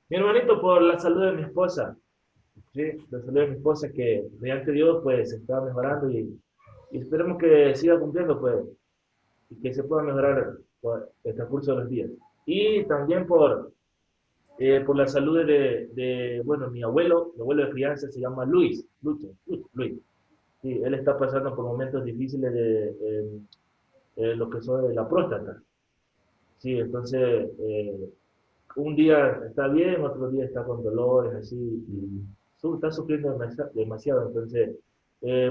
Mi hermanito, por la salud de mi esposa. Sí, la salud de mi esposa que mediante Dios pues está mejorando y esperemos que siga cumpliendo pues y que se pueda mejorar por el transcurso de los días. Y también por la salud bueno, mi abuelo de crianza se llama Luis, Luis. Sí, él está pasando por momentos difíciles lo que son de la próstata. Sí, entonces, un día está bien, otro día está con dolores, así, y está sufriendo demasiado. Entonces,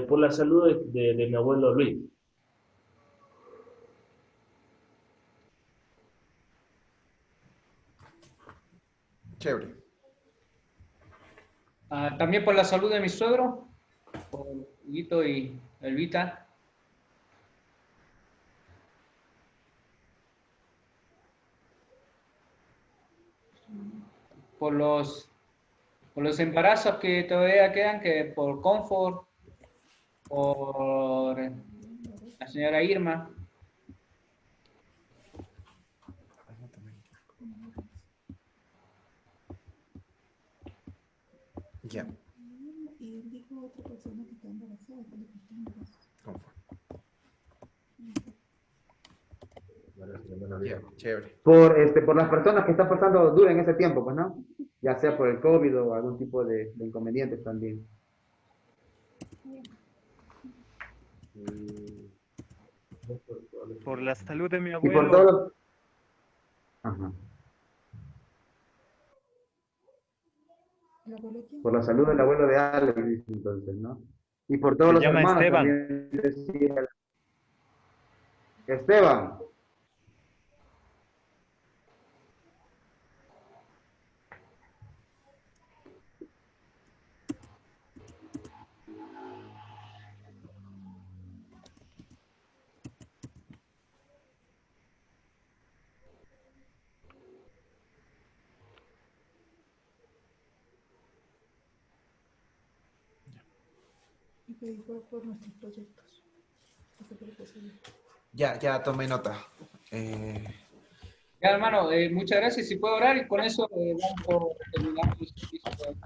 por la salud de mi abuelo Luis. Chévere. También por la salud de mi suegro, por Huguito y Elvita. Por los embarazos que todavía quedan, que por Comfort, por la señora Irma. Ya. Y dijo otra persona que está embarazada, que le costó embarazada. Confort. Ya, chévere. Por las personas que están pasando duro en ese tiempo, pues, ¿no? Ya sea por el COVID o algún tipo de inconvenientes también. Por la salud de mi Y por abuelo. todo... Ajá. ¿El abuelo quién? Por la salud del abuelo de Alex, dice entonces, ¿no? Y por todos Se los llama hermanos Esteban. también decía Esteban. Y que igual por nuestros proyectos. Eso fue lo que se dijo. Ya tomé nota. Ya, hermano, muchas gracias. Si puedo orar y con eso vamos por terminar el servicio de hoy.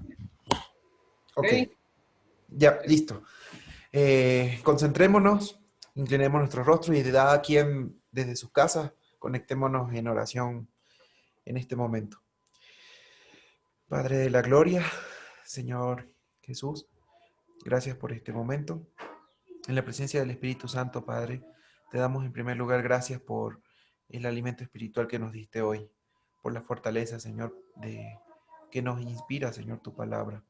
Ok. ¿Ready? Ya, listo. Concentrémonos, inclinemos nuestros rostros y cada quien desde sus casas, conectémonos en oración en este momento. Padre de la gloria, Señor Jesús, gracias por este momento. En la presencia del Espíritu Santo, Padre, te damos en primer lugar gracias por el alimento espiritual que nos diste hoy, por la fortaleza, Señor, que nos inspira, Señor, tu palabra.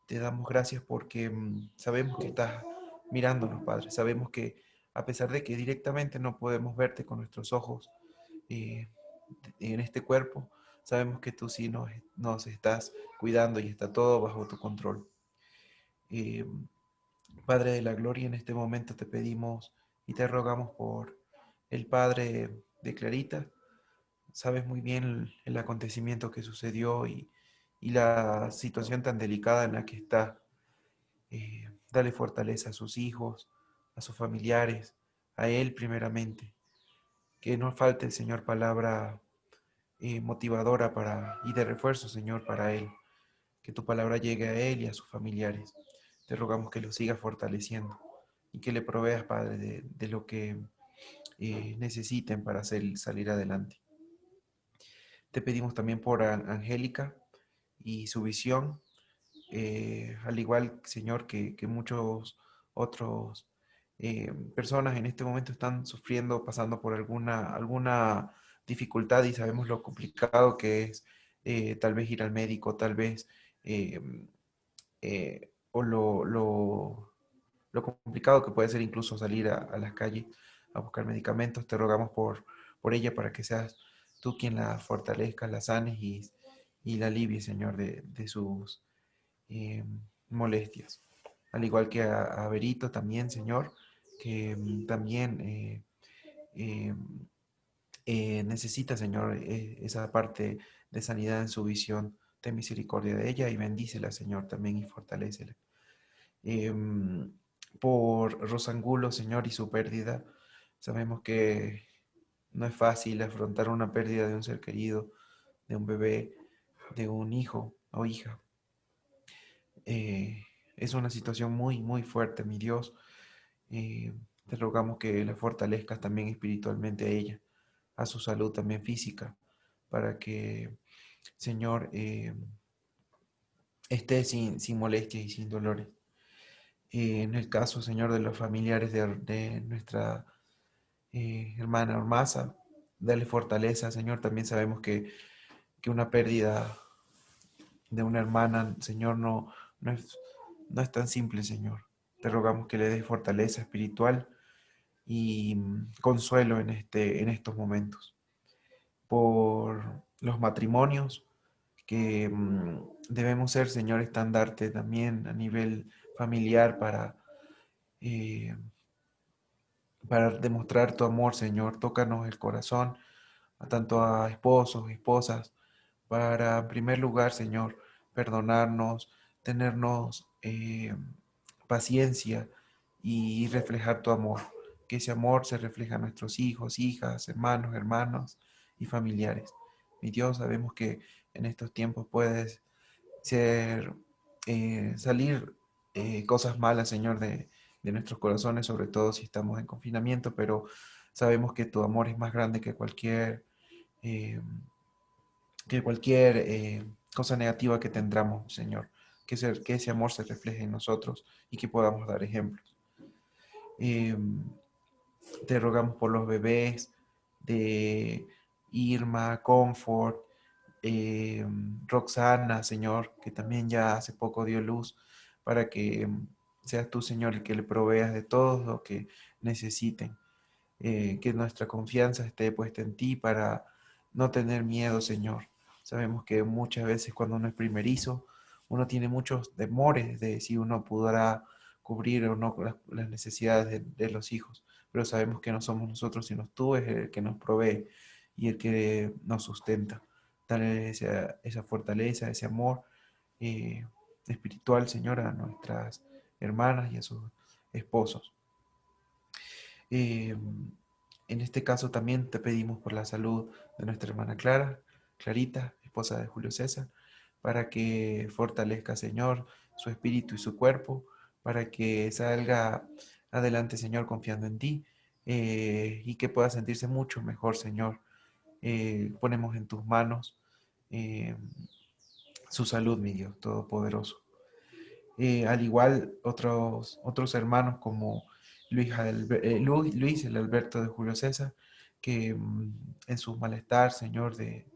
Te damos gracias porque sabemos que estás mirándonos, Padre. Sabemos que a pesar de que directamente no podemos verte con nuestros ojos en este cuerpo, sabemos que tú sí nos estás cuidando y está todo bajo tu control. Eh, Padre de la gloria, en este momento te pedimos y te rogamos por el padre de Clarita. Sabes muy bien el acontecimiento que sucedió y la situación tan delicada en la que está. Dale fortaleza a sus hijos, a sus familiares, a él primeramente. Que no falte, Señor, palabra motivadora y de refuerzo, Señor, para él. Que tu palabra llegue a él y a sus familiares. Te rogamos que lo sigas fortaleciendo y que le proveas, Padre, de lo que necesiten para salir adelante. Te pedimos también por Angélica y su visión, al igual, Señor, que muchos otros personas en este momento están sufriendo, pasando por alguna dificultad y sabemos lo complicado que es tal vez ir al médico, tal vez, o lo complicado que puede ser incluso salir a las calles a buscar medicamentos. Te rogamos por ella para que seas tú quien la fortalezca, la sanes y la alivie, Señor, de sus molestias. Al igual que a Berito también, Señor, que también necesita, Señor, esa parte de sanidad en su visión. Ten misericordia de ella y bendícela, Señor, también y fortalécela. Por Rosangulo, Señor, y su pérdida, sabemos que no es fácil afrontar una pérdida de un ser querido, de un bebé, de un hijo o hija. Es una situación muy, muy fuerte, mi Dios. Te rogamos que la fortalezcas también espiritualmente a ella, a su salud también física, para que, Señor, esté sin molestias y sin dolores. En el caso, Señor, de los familiares de nuestra hermana Ormaza, dale fortaleza, Señor. También sabemos que una pérdida de una hermana, Señor, no es tan simple, Señor. Te rogamos que le des fortaleza espiritual y consuelo en estos momentos. Por los matrimonios, que debemos ser, Señor, estandarte también a nivel familiar eh, para demostrar tu amor, Señor. Tócanos el corazón, tanto a esposos, esposas, para, en primer lugar, Señor, perdonarnos, tenernos paciencia y reflejar tu amor. Que ese amor se refleja a nuestros hijos, hijas, hermanos, hermanas y familiares. Mi Dios, sabemos que en estos tiempos puedes salir cosas malas, Señor, de nuestros corazones, sobre todo si estamos en confinamiento, pero sabemos que tu amor es más grande eh, que cualquier cosa negativa que tendremos, Señor. Que ese amor se refleje en nosotros y que podamos dar ejemplos. Eh, Te rogamos por los bebés de Irma, Comfort, eh, Roxana, Señor, que también ya hace poco dio luz, para que seas tú, Señor, el que le proveas de todo lo que necesiten. Que nuestra confianza esté puesta en ti para no tener miedo, Señor. Sabemos que muchas veces cuando uno es primerizo, uno tiene muchos temores de si uno podrá cubrir o no las necesidades de los hijos, pero sabemos que no somos nosotros, sino tú es el que nos provee y el que nos sustenta. Dale esa fortaleza, ese amor eh, espiritual, Señor, a nuestras hermanas y a sus esposos. En este caso también te pedimos por la salud de nuestra hermana Clarita, esposa de Julio César, para que fortalezca, Señor, su espíritu y su cuerpo, para que salga adelante, Señor, confiando en ti y que pueda sentirse mucho mejor, Señor. Ponemos en tus manos eh, su salud, mi Dios Todopoderoso. Al igual otros hermanos como Luis, el Alberto de Julio César, que en su malestar, Señor, de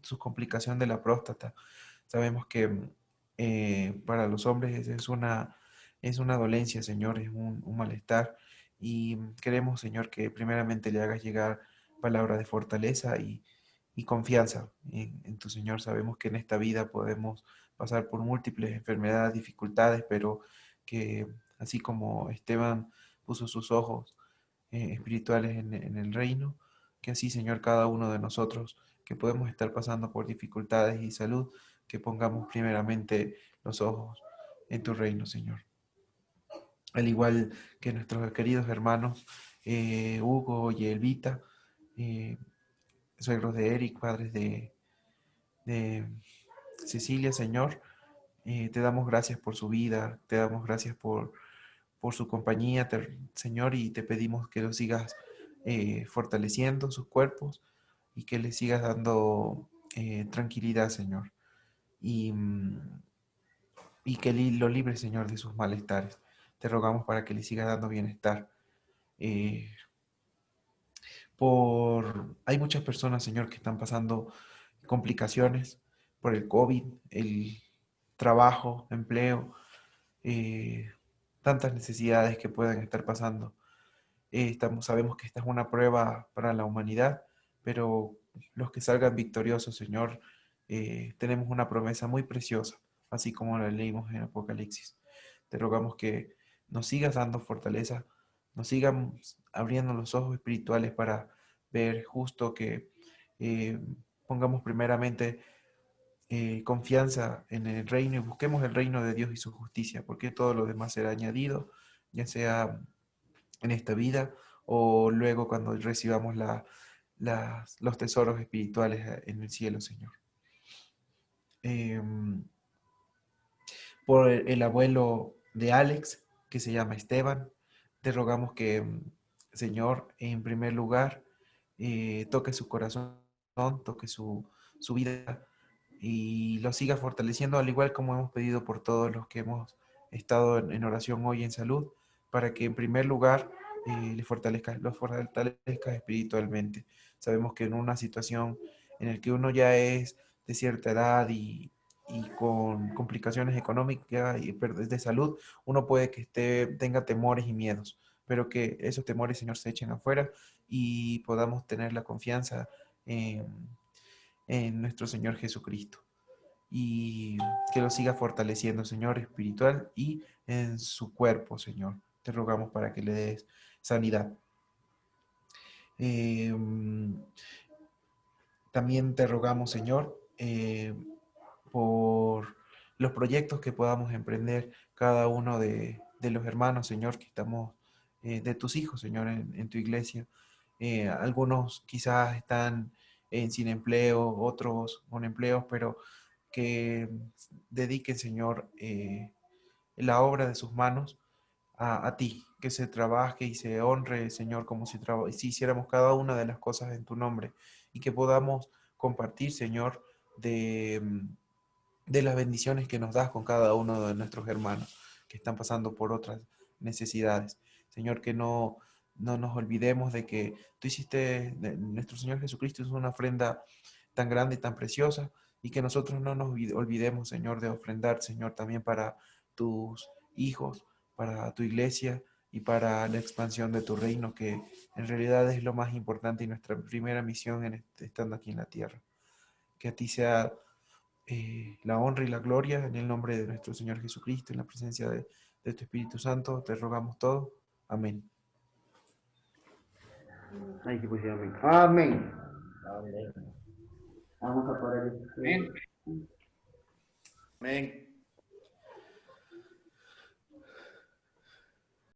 su complicación de la próstata, sabemos que para los hombres es una dolencia, Señor, es un malestar, y queremos, Señor, que primeramente le hagas llegar palabras de fortaleza y confianza en tu Señor. Sabemos que en esta vida podemos pasar por múltiples enfermedades, dificultades, pero que así como Esteban puso sus ojos espirituales en el reino, que así, Señor, cada uno de nosotros que podemos estar pasando por dificultades y salud, que pongamos primeramente los ojos en tu reino, Señor. Al igual que nuestros queridos hermanos Hugo y Elvita, suegros de Eric, padres de Cecilia, Señor, te damos gracias por su vida, te damos gracias por su compañía, Señor, y te pedimos que los sigas fortaleciendo sus cuerpos y que les sigas dando tranquilidad, Señor, y, y que lo libres, Señor, de sus malestares. Te rogamos para que les sigas dando bienestar. Eh, Hay muchas personas, Señor, que están pasando complicaciones por el COVID, el trabajo, empleo, tantas necesidades que puedan estar pasando. Sabemos que esta es una prueba para la humanidad, pero los que salgan victoriosos, Señor, tenemos una promesa muy preciosa, así como la leímos en Apocalipsis. Te rogamos que nos sigas dando fortaleza, nos sigan abriendo los ojos espirituales para ver justo que eh, pongamos primeramente confianza en el reino y busquemos el reino de Dios y su justicia, porque todo lo demás será añadido, ya sea en esta vida o luego cuando recibamos los tesoros espirituales en el cielo, Señor. Por el abuelo de Alex, que se llama Esteban, te rogamos que, Señor, en primer lugar, toque su corazón, toque su vida y lo siga fortaleciendo, al igual como hemos pedido por todos los que hemos estado en oración hoy en salud, para que en primer lugar los fortalezca espiritualmente. Sabemos que en una situación en la que uno ya es de cierta edad y con complicaciones económicas y de salud, uno puede que tenga temores y miedos, pero que esos temores, Señor, se echen afuera y podamos tener la confianza en nuestro Señor Jesucristo. Y que lo siga fortaleciendo, Señor, espiritual y en su cuerpo, Señor. Te rogamos para que le des sanidad. También te rogamos, Señor, por los proyectos que podamos emprender cada uno de los hermanos, Señor, que estamos, de tus hijos, Señor, en tu iglesia. Algunos quizás están sin empleo, otros con empleos, pero que dediquen, Señor, la obra de sus manos a ti, que se trabaje y se honre, Señor, como si hiciéramos cada una de las cosas en tu nombre y que podamos compartir, Señor, de las bendiciones que nos das con cada uno de nuestros hermanos que están pasando por otras necesidades. Señor, que no nos olvidemos de que tú hiciste, nuestro Señor Jesucristo es una ofrenda tan grande y tan preciosa, y que nosotros no nos olvidemos, Señor, de ofrendar, Señor, también para tus hijos, para tu iglesia y para la expansión de tu reino, que en realidad es lo más importante y nuestra primera misión estando aquí en la tierra. Que a ti sea la honra y la gloria en el nombre de nuestro Señor Jesucristo, en la presencia de tu Espíritu Santo, te rogamos todo. Amén. Ay, que pusieron amén. Amén. Vamos a parar. Amén. Amén.